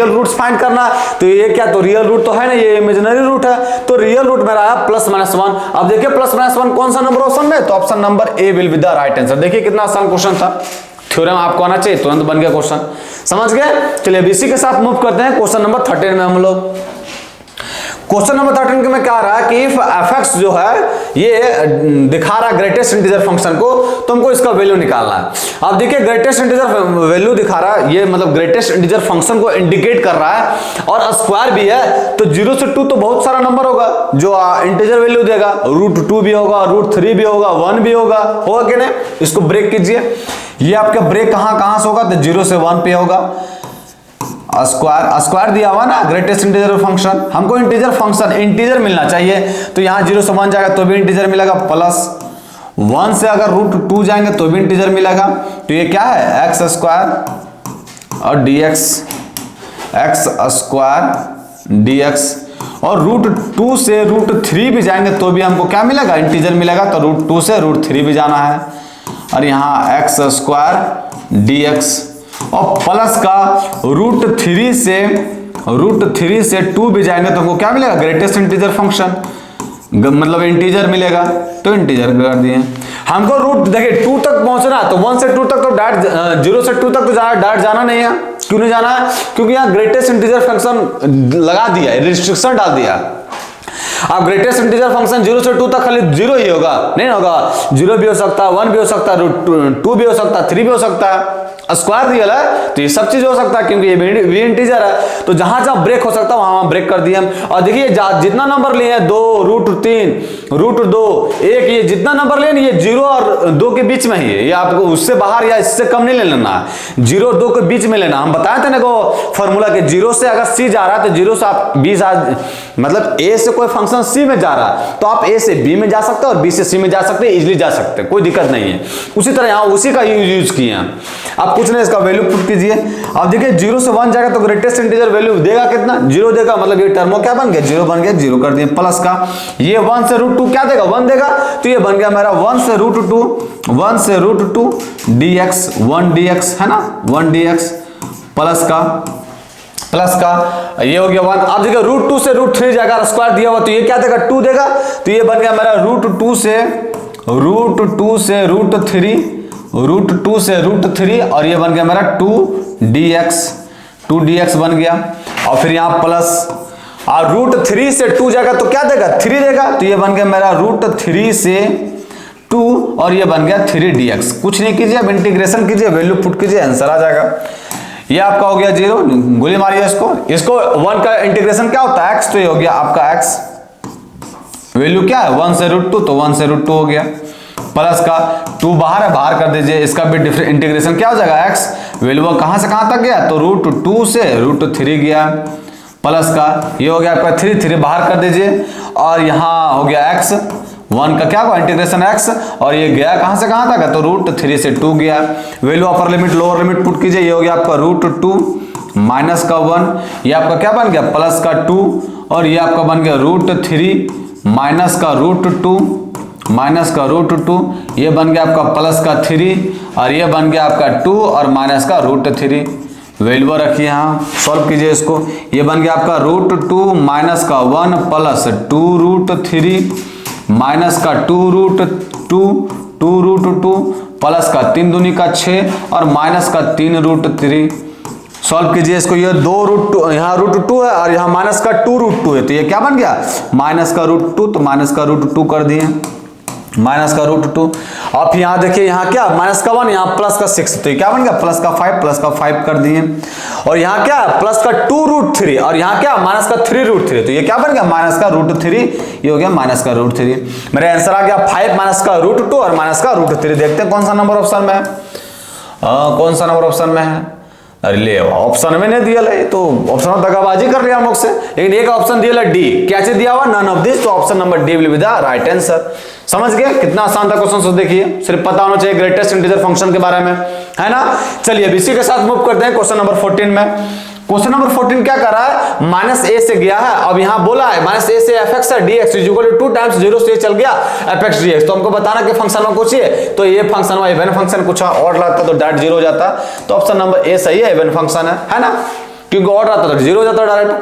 रूट्स फाइंड करना है। तो ये क्या, तो रियल रूट तो है ना, ये इमेजिनरी रूट है, तो रियल रूट मेरा आया प्लस माइनस 1। अब देखिए प्लस माइनस 1 कौन सा नंबर ऑप्शन में, तो option number A will be the right answer. देखिए कितना आसान क्वेश्चन था, थ्योरम आपको आना चाहिए, तुरंत बन गया क्वेश्चन। समझ गए। चलिए अब इसी के साथ मूव करते हैं क्वेश्चन नंबर 13 में हम लोग। क्वेश्चन नंबर 13 के में क्या आ रहा है कि इफ fx जो है ये दिखा रहा है ग्रेटेस्ट इंटीजर फंक्शन को, तो हमको इसका वैल्यू निकालना है। अब देखिए ग्रेटेस्ट इंटीजर वैल्यू दिखा रहा है, ये मतलब ग्रेटेस्ट इंटीजर फंक्शन को इंडिकेट कर रहा है, और स्क्वायर भी है, तो 0 से 2 तो बहुत सारा नंबर होगा जो इंटीजर वैल्यू देगा, रूट 2 भी होगा, रूट 3 भी होगा, 1 भी होगा कि नहीं। इसको ब्रेक कीजिए, ये आपका ब्रेक कहां से होगा, तो 0 से 1 पे होगा। स्क्वायर दिया हुआ ना ग्रेटेस्ट इंटीजर फंक्शन, हमको इंटीजर फंक्शन इंटीजर मिलना चाहिए, तो यहां 0 से 1 जाएगा तो भी इंटीजर मिलेगा, प्लस 1 से अगर रूट 2 जाएंगे तो भी इंटीजर मिलेगा। तो ये क्या है एक्स स्क्वायर और dx, एक्स स्क्वायर dx, और रूट 2 से रूट 3 भी जाएंगे तो भी हमको क्या मिलेगा इंटीजर मिलेगा, तो रूट 2 से रूट 3 भी जाना है, और यहाँ एक्स स्क्वायर dx और प्लस का रूट 3 से 2 भी जाएंगे तो हमको क्या मिलेगा ग्रेटेस्ट इंटीजर फंक्शन, मतलब इंटीजर मिलेगा, तो इंटीजर कर दिए। हमको रूट देखिए 2 तक पहुंचना है, तो 1 से 2 तक तो डायरेक्ट 0 से 2 तक तो डायरेक्ट जाना नहीं है। क्यों नहीं जाना है, क्योंकि यहाँ ग्रेटेस्ट इंटीजर फंक्शन लगा दिया है, रिस्ट्रिक्शन डाल दिया। अब ग्रेटेस्ट इंटीजर फंक्शन 0 से 2 तक खाली 0 ही होगा, नहीं होगा 0 भी हो सकता है, 1 भी हो सकता है, रूट 2 भी हो सकता है, 3 भी हो सकता है। स्क्वायर रियल है तो ये सब चीज हो सकता है, क्योंकि ये भी इंटीजर है, तो जहां जहां ब्रेक हो सकता है वहां ब्रेक कर दिए हम। और देखिए जितना नंबर लिए हैं 2, रूट 3, रूट 2, 1, ये जितना नंबर लिए ये 0 और 2 के बीच में ही है, ये आपको उससे बाहर या इससे कम नहीं ले लेना है, 0 और 2 के बीच में लेना। हम बताए थे ना को फॉर्मूला के 0 से अगर c जा रहा है तो 0 से आप 20 मतलब a से कोई फंक्शन फंक्शन सी में जा रहा है तो आप ए से बी में जा सकते हैं और बी से सी में जा सकते हैं, इजिली जा सकते हैं, कोई दिक्कत नहीं है। उसी तरह यहाँ उसी का यूज किए हैं। आप कुछ नहीं, इसका वैल्यू पुट कीजिए। अब देखिए 0 से 1 जाएगा तो ग्रेटेस्ट इंटीजर वैल्यू देगा कितना, 0 देगा, मतलब ये टर्मो क्या बन गया, 0 बन गया, 0 कर दिए। प्लस का ये 1 से √2 क्या देगा, 1 देगा, तो ये बन गया मेरा 1 से √2 dx, 1 dx है ना, 1 dx प्लस का ये हो गया 1। अब देखिए √2 से √3 जाएगा, स्क्वायर दिया हुआ तो ये क्या देगा, 2 देगा, तो ये बन गया मेरा √2 से √3 और ये बन गया मेरा 2 dx बन गया। और फिर यहाँ प्लस, और √3 से 2 जाएगा तो क्या देगा, 3 देगा, तो ये बन गया मेरा √3 से 2 और ये बन गया 3 dx। कुछ नहीं कीजिए, अब इंटीग्रेशन कीजिए, वैल्यू पुट कीजिए, आंसर आ जाएगा। ये आपका हो गया 0, गोली मारिए इसको 1 का इंटीग्रेशन क्या होता है, x, तो ये हो गया आपका x, वैल्यू क्या है 1 से √2 तो 1 से √2 हो गया। प्लस का 2 बाहर है, बाहर कर दीजिए, इसका भी डिफरेंट इंटीग्रेशन क्या हो जाएगा, x, वैल्यू कहां से कहां तक गया, तो √2 से √3 गया। प्लस का ये हो गया आपका 3 बाहर कर दीजिए और यहाँ हो गया x, 1 का क्या हुआ इंटीग्रेशन x और ये गया कहां से कहां तक है, तो √3 से 2 गया। वैल्यू अपर लिमिट लोअर लिमिट पुट कीजिए, ये हो गया आपका √2 माइनस का 1, ये आपका क्या बन गया प्लस का 2 और ये आपका बन गया √3 माइनस का √2 ये बन गया आपका प्लस का 3 और ये बन गया आपका 2 और माइनस का √3। वैल्यू रखिए यहाँ, सॉल्व कीजिए इसको, ये बन गया आपका √2 माइनस का 1 प्लस 2√3 माइनस का 2√2 प्लस का 3 दूनी का 6 और माइनस का 3√3। सॉल्व कीजिए इसको, ये 2√2 यहाँ √2 है और यहाँ माइनस का 2√2 है, तो ये क्या बन गया माइनस का √2, तो माइनस का √2 कर दिए, माइनस का √2। अब यहाँ देखिए यहाँ क्या माइनस का 1, यहाँ प्लस का 6, तो ये क्या बन गया प्लस का 5 कर दिए। और यहाँ क्या प्लस का 2√3 और यहाँ क्या माइनस का 3√3, तो ये क्या बन गया माइनस का √3, ये हो गया माइनस का √3। मेरा आंसर आ गया 5 माइनस का √2 और माइनस का √3। देखते हैं कौन सा नंबर ऑप्शन में है, कौन सा नंबर ऑप्शन में है। अरे ले ऑप्शन में नहीं दिया है तो ऑप्शन में दगाबाजी कर लिया हम लोग से, लेकिन एक ऑप्शन दिया डी, क्या चीज दिया हुआ नन ऑफ दिस, तो option number D will be the right answer. समझ गए कितना आसान था क्वेश्चन, सो देखिए सिर्फ पता होना चाहिए ग्रेटेस्ट इंटीजर फंक्शन के बारे में, है ना। चलिए अब इसी के साथ मूव करते हैं क्वेश्चन नंबर 14 में। क्वेश्चन नंबर 14 क्या कर रहा है, माइनस ए से गया है, अब यहां बोला है माइनस ए से fx है dx is equal to 2 times 0 से चल गया fx dx, तो हमको बताना कि फंक्शन में कुछ है, तो ये फंक्शन में इवन फंक्शन कुछ और लाता तो डायरेक्ट 0 हो जाता, तो ऑप्शन नंबर ए सही है, इवन फंक्शन है ना, क्योंकि और आता तो 0 हो जाता डायरेक्ट।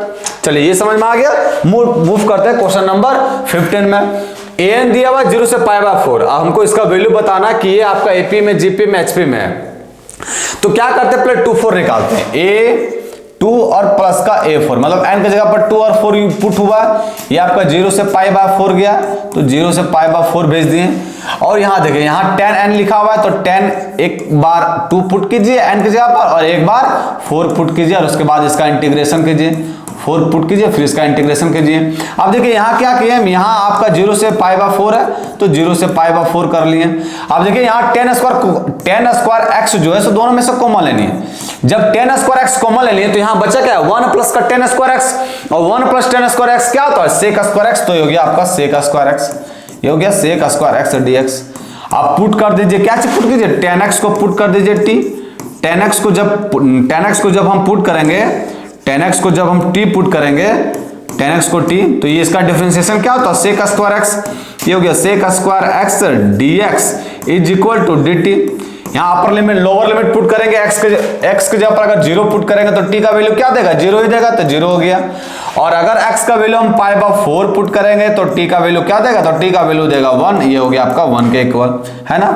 चलिए ये समझ में आ गया, मूव करते हैं क्वेश्चन नंबर 15 में। an दिया हुआ 0 से π/4, अब हमको इसका वैल्यू बताना कि ये आपका एपी में जीपी में एचपी में है, तो क्या करते हैं पहले 2 4 निकालते हैं, a2 और प्लस का a4, मतलब n की जगह पर 2 और 4 पुट हुआ, ये आपका 0 से π/4 गया, तो 0 से π/4 भेज दिए। और यहाँ देखिए यहाँ 10n लिखा हुआ है, तो 10 एक बार 2 पुट कीजिए n की जगह पर और एक बार 4 पुट कीजिए और उसके बाद इसका इंटीग्रेशन कीजिए, 4 पुट कीजिए फिर इसका इंटीग्रेशन कीजिए। अब देखिए यहाँ क्या किए हम, यहाँ आपका 0 से π/4 है तो 0 से π/4 कर लिए। अब देखिए यहाँ 10 स्क्वायर x जो है सो दोनों में से कॉमन लेनी है, जब 10 स्क्वायर x कॉमन ले लिए तो यहाँ बचा क्या 1 प्लस का 10 स्क्वायर x और 1 प्लस 10 स्क्वायर x क्या होता है sec स्क्वायर x, तो ये हो गया आपका sec स्क्वायर x, ये हो गया sec स्क्वायर x dx। आप पुट कर दीजिए, क्या चीज पुट कीजिए 10x को पुट कर दीजिए t, 10x को जब हम पुट करेंगे 10x को जब हम t पुट करेंगे 10x को t, तो ये इसका डिफरेंशिएशन क्या होता है sec स्क्वायर x, ये हो गया sec square x dx is equal to dt। यहाँ upper limit lower limit put करेंगे x के जगह पर अगर 0 पुट करेंगे तो t का वैल्यू क्या देगा 0 ही देगा, तो 0 हो गया। और अगर x का वैल्यू हम π/4 पुट करेंगे तो t का वैल्यू क्या देगा, तो t का वैल्यू देगा 1, ये हो गया आपका 1 के इक्वल, है ना।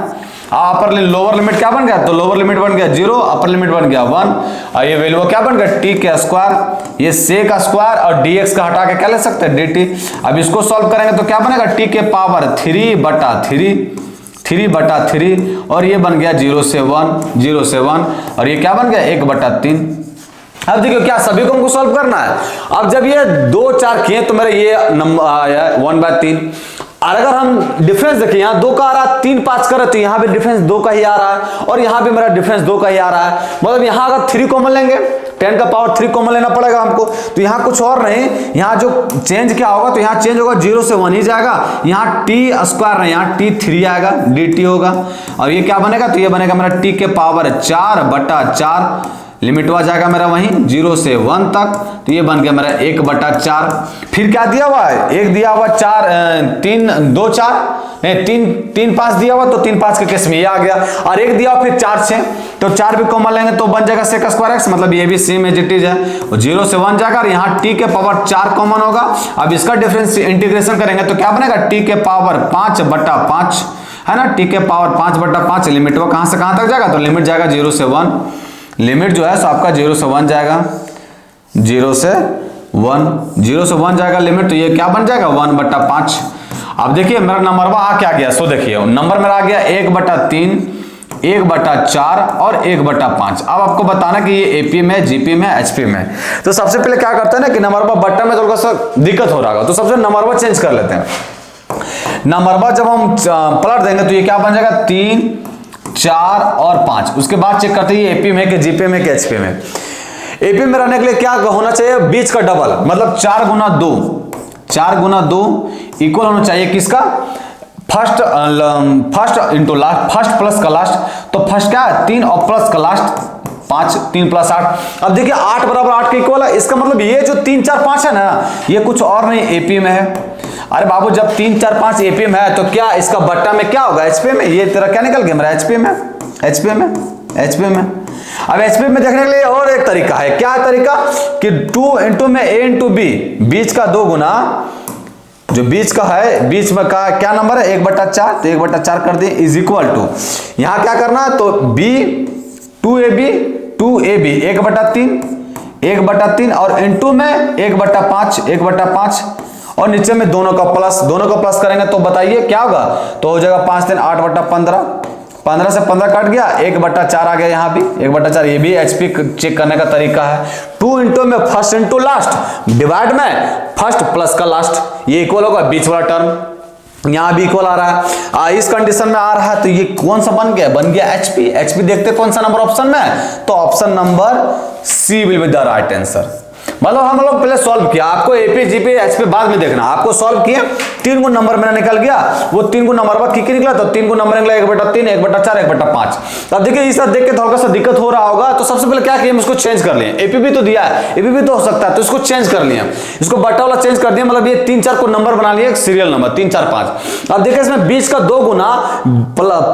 अपर लोअर लिमिट क्या बन गया, तो लोअर लिमिट बन गया 0, अपर लिमिट बन गया 1 और ये वैल्यू क्या बन गया t के स्क्वायर, ये sec स्क्वायर और dx का हटा के क्या ले सकते हैं dt। अब इसको सॉल्व करेंगे तो क्या बनेगा t के पावर 3/3 और ये बन गया 0 से 1 और ये क्या बन गया 1/3। अब देखियो क्या सभी को हमको सॉल्व करना है। अब जब ये 2 4 किए तो मेरा ये नंबर आया 1/3, और अगर हम डिफरेंस देखिए यहाँ 2 का आ रहा है 3 5 करे तो यहाँ भी डिफरेंस 2 का ही आ रहा है और यहाँ भी मेरा डिफरेंस 2 का ही आ रहा है, मतलब यहाँ अगर 3 कॉमन लेंगे 10 का पावर 3 कॉमन लेना पड़ेगा हमको। तो यहाँ कुछ और नहीं, यहाँ जो चेंज क्या होगा, तो यहाँ चेंज होगा 0 से 1 ही जाएगा, यहाँ t स्क्वायर नहीं, यहाँ t3 आएगा, dt होगा। और ये क्या बनेगा, तो ये बनेगा मेरा t के पावर 4/4, लिमिट हुआ जाएगा मेरा वहीं 0 से 1 तक, तो ये बन गया मेरा 1/4। फिर क्या दिया हुआ है, एक दिया हुआ 4 3 2 4 नहीं 3 5 दिया हुआ, तो 3 5 के केस में ये आ गया। और एक दिया हुआ फिर 4 6, तो 4 भी कॉमन लेंगे तो बन जाएगा sec स्क्वायर x, मतलब ये भी सेम एज इट इज है, 0 से 1 जाएगा और यहाँ t के पावर 4 कॉमन होगा। अब इसका डिफरेंस इंटीग्रेशन करेंगे तो क्या बनेगा, t के पावर 5/5 है ना, t के पावर 5/5, लिमिट वो कहां से कहां तक जाएगा, तो लिमिट जाएगा 0 से 1, लिमिट जो है सो आपका 0 से 1 जाएगा, 0 से 1 जाएगा लिमिट, तो ये क्या बन जाएगा 1/5। अब देखिए मेरा नंबर आ क्या गया, सो देखिए नंबर मेरा आ गया 1/3, 1/4 और 1/5। अब आपको बताना कि ये एपी में, जीपी में, एचपी में। तो सबसे पहले क्या करते हैं ना कि नंबर बटन में थोड़ा सा दिक्कत हो रहा होगा, तो सबसे नंबर चेंज कर लेते हैं। नंबर जब हम पलट देंगे तो ये क्या बन जाएगा 3 4 और 5। उसके बाद चेक करते हैं ये एपी में कि जीपी में कि एचपी में। एपी में रहने के लिए क्या होना चाहिए, बीच का डबल, मतलब 4 गुना 2 इक्वल होना चाहिए किसका, first into last, first plus का लास्ट, तो फर्स्ट क्या है 3 और प्लस का लास्ट 5, 3 + 8। अब देखिए 8 = 8 के इक्वल है, इसका मतलब ये जो 3 4 5 है ना, ये कुछ और नहीं एपी में है। अरे बाबू जब 3 4 5 एपी में है तो क्या इसका बट्टा में क्या होगा, एचपी में। ये तेरा क्या निकल गया मेरा एचपी में। अब एचपी में देखने के लिए और एक तरीका है, क्या है तरीका कि 2 में a × b, बीच का 2 गुना, जो बीच का है, बीच में का क्या नंबर है 1/4, तो 1/4 कर दिए इज इक्वल टू, यहां क्या करना है तो b 2ab 1/3 और इंटू में 1/5 और नीचे में दोनों का प्लस करेंगे तो बताइए क्या होगा, तो हो जाएगा 5 3 8/15, 15 से 15 कट गया, 1/4 आ गया, यहाँ भी 1/4। ये भी एचपी चेक करने का तरीका है। 2 इंटू में फर्स्ट इंटू लास्ट, डिवाइड में फर्स्ट प्लस का लास्ट, ये इक्वल होगा बीच वाला टर्म, यहां भी इक्वल आ रहा है। इस कंडीशन में आ रहा है तो ये कौन सा बन गया एचपी। देखते कौन सा नंबर ऑप्शन में, तो option number C will be the right answer. मतलब हम लोग पहले सॉल्व किया, आपको एपी जीपी एचपी बाद में देखना, आपको सॉल्व किए 3 गुण नंबर मेरा निकल गया, वो 3 गुण नंबर बाद की निकला, तो 3 गुण नंबर निकला 1/3 1/4 1/5। अब देखिए इस देख के थोड़ा सा दिक्कत हो रहा होगा, तो सबसे पहले क्या किया हम इसको चेंज कर लिए, एपी भी तो दिया है, एपी भी तो हो सकता है, तो इसको चेंज कर लिया, इसको बट्टा वाला चेंज कर दिया, मतलब ये 3 4 को नंबर बना लिया, सीरियल नंबर 3 4 5। अब देखिए इसमें बीच का 2 गुना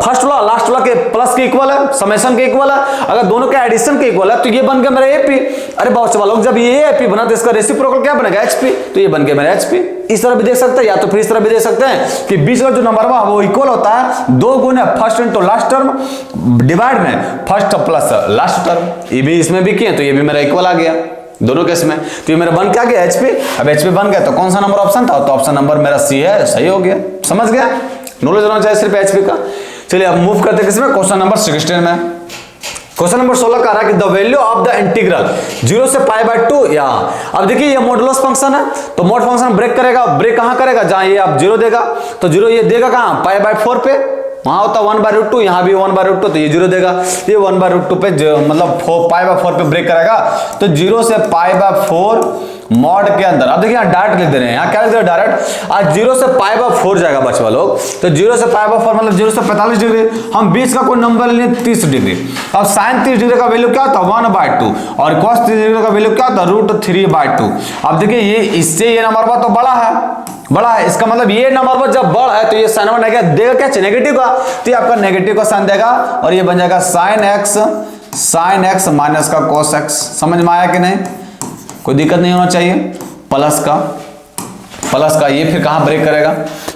फर्स्ट वाला लास्ट वाला के प्लस के इक्वल है, समेशन के इक्वल है, अगर दोनों के एडिशन के इक्वल है तो ये बन गया मेरा एपी। अरे बहुत लोग जब ये एपी बना तो इसका रेसिप्रोकल क्या बनेगा एचपी, तो ये बन गया मेरा एचपी। इस तरह भी देख सकते हैं, या तो फिर इस तरह भी देख सकते हैं कि बीच का जो नंबर है वो इक्वल होता है 2 गुना first into last term divide में फर्स्ट प्लस लास्ट टर्म। ये भी इसमें भी किए तो ये भी मेरा इक्वल आ गया दोनों केस में, तो ये मेरा बन क्या गया एचपी। अब एचपी बन गया तो कौन सा नंबर ऑप्शन था, तो ऑप्शन नंबर मेरा सी है, सही हो गया। समझ गया, नॉलेज होना चाहिए सिर्फ एचपी का। चलिए अब मूव करते हैं किसमें, क्वेश्चन नंबर 16 में। क्वेश्चन नंबर 16 कह रहा है कि the value of the integral 0 से π/2 या, अब देखिए ये मॉडुलस फंक्शन है, तो मॉड फंक्शन ब्रेक करेगा, ब्रेक कहां करेगा, जहां ये आप 0 देगा, तो 0 ये देगा कहां π/4 पे, वहां होता 1/√2, यहां भी 1/√2, तो ये 0 देगा, ये 1/√2 पे मतलब π/4 पे ब्रेक करेगा, तो 0 से π/4 मॉड के अंदर। अब देखिए डायरेक्ट लिख दे रहे हैं, यहाँ क्या लिख दे रहे हैं डायरेक्ट, आज 0 से π/4 जाएगा बचवा लोग, तो 0 से π/4 मतलब 0 से 45 डिग्री, हम बीच का कोई नंबर ले 30 डिग्री। अब sin 30 डिग्री का वैल्यू क्या होता है 1/2 और cos 30 डिग्री का वैल्यू क्या होता है √3/2। अब देखिए ये इससे ये नंबर तो बड़ा है, इसका मतलब ये नंबर जब बड़ा है तो ये साइन देगा क्या, नेगेटिव का, तो ये आपका नेगेटिव का साइन देगा और ये बन जाएगा sin x माइनस का cos x। समझ में आया कि नहीं, कोई दिक्कत नहीं होना चाहिए। प्लस का ये फिर कहां ब्रेक करेगा,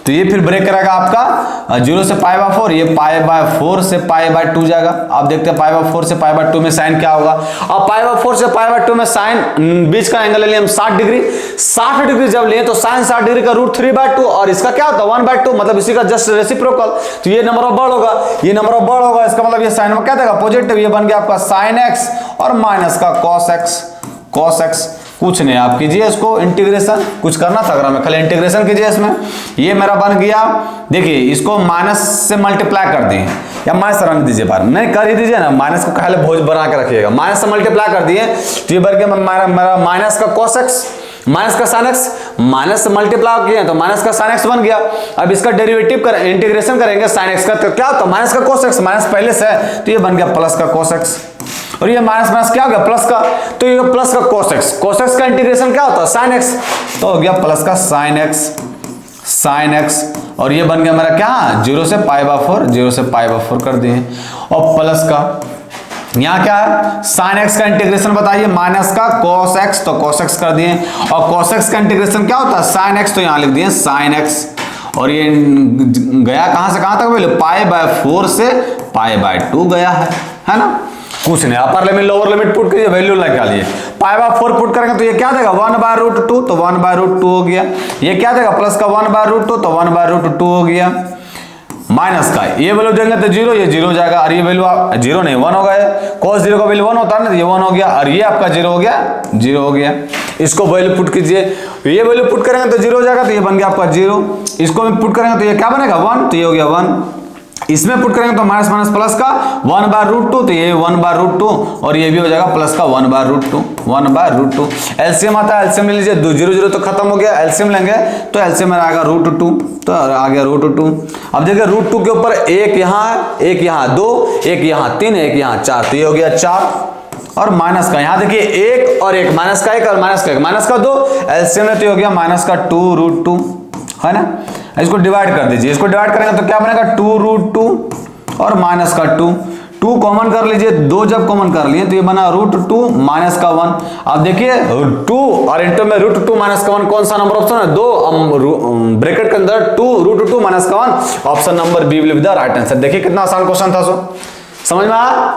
तो ये फिर ब्रेक करेगा आपका 0 से π/4, ये π/4 से π/2 जाएगा। आप देखते हैं π/4 से π/2 में साइन क्या होगा, अब π/4 से π/2 में साइन बीच का एंगल ले लिए हम 60 डिग्री जब लिए तो साइन 60 डिग्री का √3/2 और इसका क्या होता है 1/2, मतलब इसी का जस्ट रेसिप्रोकल, तो ये नंबर ऑफ बड़ होगा, इसका मतलब ये साइन में क्या देगा पॉजिटिव, ये बन गया आपका sin x और माइनस का cos x। कुछ नहीं, आप कीजिए इसको इंटीग्रेशन, कुछ करना था अगर हमें, खाली इंटीग्रेशन कीजिए इसमें। ये मेरा बन गया, देखिए इसको माइनस से मल्टीप्लाई कर दिए, या माइनस रन दीजिए बार, नहीं कर ही दीजिए ना, माइनस को पहले भोज बना के रखिएगा, माइनस से मल्टीप्लाई कर दिए तो ये बन गया मेरा माइनस का cos x, माइनस का sin x, माइनस से मल्टीप्लाई किए तो माइनस का sin x बन गया। अब इसका डेरिवेटिव कर इंटीग्रेशन करेंगे sin x का, तो क्या होता है माइनस का cos x, माइनस पहले से है तो ये बन गया प्लस का cos x, और ये माइनस माइनस क्या हो गया प्लस का, तो ये प्लस का cos x का इंटीग्रेशन क्या होता है sin x, तो हो गया प्लस का sin x, और ये बन गया मेरा क्या 0 से π/4, 0 से π/4 कर दिए, और प्लस का यहाँ क्या है sin x का इंटीग्रेशन बताइए, माइनस का cos x, तो cos x कर दिए, और cos x का इंटीग्रेशन क्या होता है sin x, तो यहाँ लिख दिए sin x, और ये गया कहां से कहां तक वैल्यू, π/4 से π/2 गया है ना, कुछ नहीं, अपर लिमिट लोअर लिमिट पुट कीजिए, वैल्यू निकालिए, π/4 पुट करेंगे तो ये क्या देगा 1/√2, तो 1/√2 हो गया, ये क्या देगा प्लस का 1/√2, तो 1/√2 हो गया, माइनस का ये वैल्यू देंगे तो 0, ये 0 हो जाएगा, और ये वैल्यू 0 नहीं 1 होगा, cos 0 का वैल्यू 1 होता है ना, ये 1 हो गया, और ये आपका 0 हो गया, 0 हो गया, इसको वैल्यू पुट कीजिए, ये वैल्यू पुट करेंगे तो 0 हो जाएगा, तो ये बन गया आपका 0, इसको भी पुट करेंगे तो ये क्या बनेगा 1, तो ये हो गया 1, इसमें पुट करेंगे तो माइनस माइनस प्लस का 1/√2, तो ये 1/√2, और ये भी हो जाएगा प्लस का 1/√2, एलसीएम आता है, एलसीएम ले लीजिए, 0 0 तो खत्म हो गया, एलसीएम लेंगे तो एलसीएम में आएगा √2, तो आ गया √2। अब देखिए √2 के ऊपर एक यहाँ 2, एक यहाँ 3, एक यहाँ 4, तो ये हो गया 4, और माइनस का यहाँ देखिए 1 और 1, माइनस का 1 और माइनस का 1, माइनस का 2, एलसीएम में तो हो गया माइनस का 2√2, है ना, इसको डिवाइड कर दीजिए, इसको डिवाइड करेंगे तो क्या बनेगा 2√2 और माइनस का 2 कॉमन कर लीजिए, 2 जब कॉमन कर लिए तो ये बना √2 माइनस का 1। अब देखिए 2 और इंटर में √2 माइनस का 1 कौन सा नंबर ऑप्शन है, 2 ब्रैकेट के अंदर 2 √2 माइनस का 1, option number B will be the right answer. देखिए कितना आसान क्वेश्चन था, सो समझ में आया,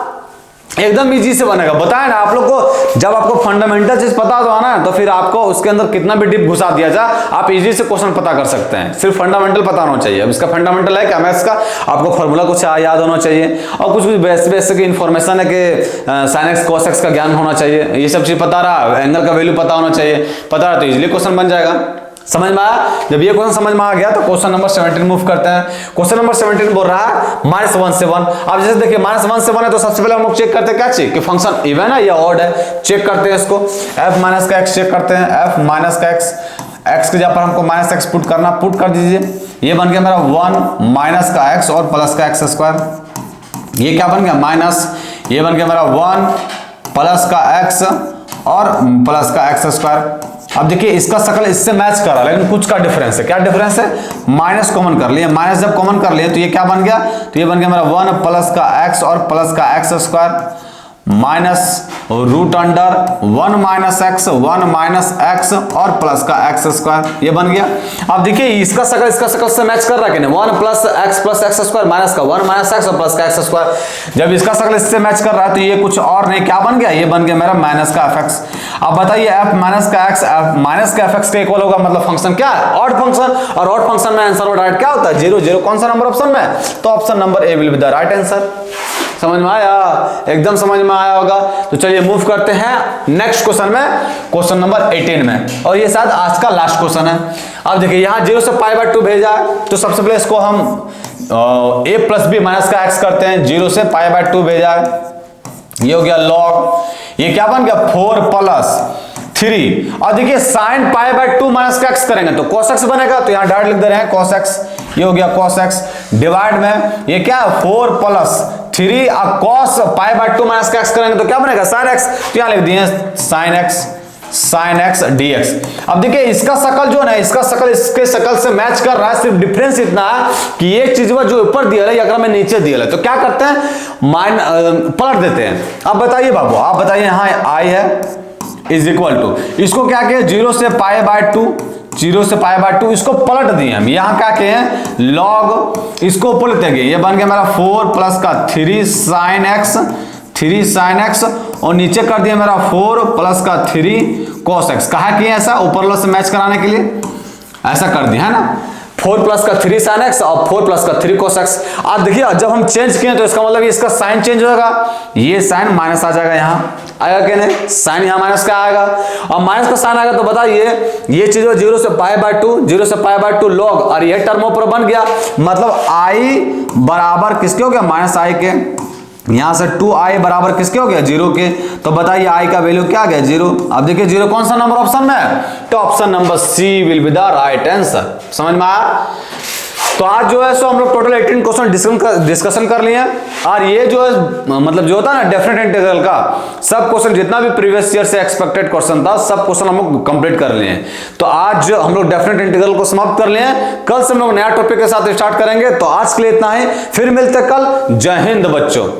एकदम इजी से बनेगा। बताया ना आप लोग को, जब आपको फंडामेंटल चीज पता हो ना तो फिर आपको उसके अंदर कितना भी डीप घुसा दिया जाए आप इजी से क्वेश्चन पता कर सकते हैं, सिर्फ फंडामेंटल पता होना चाहिए। अब इसका फंडामेंटल है क्या मैथ्स का, आपको फॉर्मूला कुछ याद होना चाहिए और कुछ भी बेसिक इन्फॉर्मेशन है कि sin x cos x का ज्ञान होना चाहिए, ये सब चीज पता रहा, एंगल का वैल्यू पता होना चाहिए, पता रहा तो इजिली क्वेश्चन बन जाएगा। समझ में आया, जब ये क्वेश्चन समझ में आ गया तो क्वेश्चन नंबर 17 मूव करते हैं। क्वेश्चन नंबर 17 बोल रहा है -1 से 1। अब जैसे देखिए -1 से 1 है तो सबसे पहले हम लोग चेक करते हैं क्या चीज कि फंक्शन इवन है या ऑड है, चेक करते हैं इसको। f माइनस का x चेक करते हैं, f माइनस का x के जगह पर हमको माइनस x पुट करना, पुट कर दीजिए, ये बन गया मेरा 1 माइनस का x और प्लस का x स्क्वायर, ये क्या बन गया माइनस, ये बन गया मेरा 1 प्लस का x और प्लस का x स्क्वायर। अब देखिए इसका शकल इससे मैच कर रहा है लेकिन कुछ का डिफरेंस है, क्या डिफरेंस है, माइनस कॉमन कर लिए, माइनस जब कॉमन कर लिए तो ये क्या बन गया, तो ये बन गया मेरा 1 प्लस का x और प्लस का x square minus root under 1 minus x 1 minus x और प्लस का x स्क्वायर, ये बन गया। अब देखिए इसका शकल से मैच कर रहा है कि नहीं, 1 प्लस x स्क्वायर माइनस का 1 माइनस x और प्लस का x स्क्वायर, जब इसका शकल इससे मैच कर रहा है तो ये कुछ और नहीं, क्या बन गया, ये बन गया मेरा माइनस का fx। अब बताइए f माइनस का x माइनस का fx के इक्वल होगा, मतलब फंक्शन क्या है, ऑड फंक्शन, और ऑड फंक्शन में आंसर डायरेक्ट क्या होता है 0 0, कौन सा नंबर ऑप्शन में, तो option number A will be the right answer. समझ में आया, एकदम समझ में आया होगा। तो चलिए मूव करते हैं नेक्स्ट क्वेश्चन में, क्वेश्चन नंबर 18 में, और ये शायद आज का लास्ट क्वेश्चन है। अब देखिए यहाँ 0 से π/2 भेजा है तो सबसे पहले इसको हम a प्लस बी माइनस का x करते हैं, 0 से π/2 भेजा है, ये हो गया log, ये क्या बन गया 4 प्लस 3, और देखिए sin π/2 माइनस का x करेंगे तो cos x बनेगा, तो यहाँ डायरेक्ट लिख दे रहे हैं cos x, ये हो गया cos x डिवाइड में ये क्या है 4 प्लस 3 और cos π/2 माइनस का x करेंगे तो क्या बनेगा sin x, तो यहाँ लिख दिए sin x dx। अब देखिए इसका शकल जो है, इसका शकल इसके शकल से मैच कर रहा है, सिर्फ डिफरेंस इतना है कि एक चीज जो ऊपर दिया है अगर मैं नीचे दिया है तो क्या करते हैं पलट देते हैं। अब बताइए बाबू, आप बताइए यहाँ i है इज इक्वल टू, इसको क्या किया 0 से π/2, 0 से π/2 इसको पलट दिए हम, यहाँ क्या किए हैं log, इसको ऊपर लेते गए, ये बन गया मेरा 4 प्लस का 3 sin x और नीचे कर दिया मेरा 4 प्लस का 3 cos x। कहा किए ऐसा ऊपर वाला से मैच कराने के लिए, ऐसा कर दिया है ना। 4 प्लस का 3 sin x और 4 प्लस का 3 cos x। अब देखिए जब हम चेंज किए तो इसका मतलब इसका साइन चेंज होगा, ये साइन माइनस आ जाएगा, यहाँ आएगा कि नहीं, साइन यहाँ माइनस का आएगा और माइनस का साइन आएगा तो बताइए ये चीज 0 से π/2, 0 से π/2 log, और ये टर्म ऊपर बन गया, मतलब i बराबर किसके हो गया, माइनस i के, यहां से 2i बराबर किसके हो गया, 0 के। तो बताइए i का वैल्यू क्या आ गया, 0। अब देखिए 0 कौन सा नंबर ऑप्शन में है, तो option number C will be the right answer. समझ में आया। तो आज जो है सो हम लोग टोटल 18 क्वेश्चन डिस्कशन कर लिए हैं, और ये जो है मतलब जो होता है ना डेफिनेट इंटीग्रल का सब क्वेश्चन, जितना भी प्रीवियस ईयर से एक्सपेक्टेड क्वेश्चन था सब क्वेश्चन हम लोग कंप्लीट कर लिए हैं। तो आज हम लोग डेफिनेट इंटीग्रल को समाप्त कर लिए हैं, कल से हम लोग नया टॉपिक के साथ स्टार्ट करेंगे। तो आज के लिए इतना ही, फिर मिलते कल। जय हिंद बच्चों।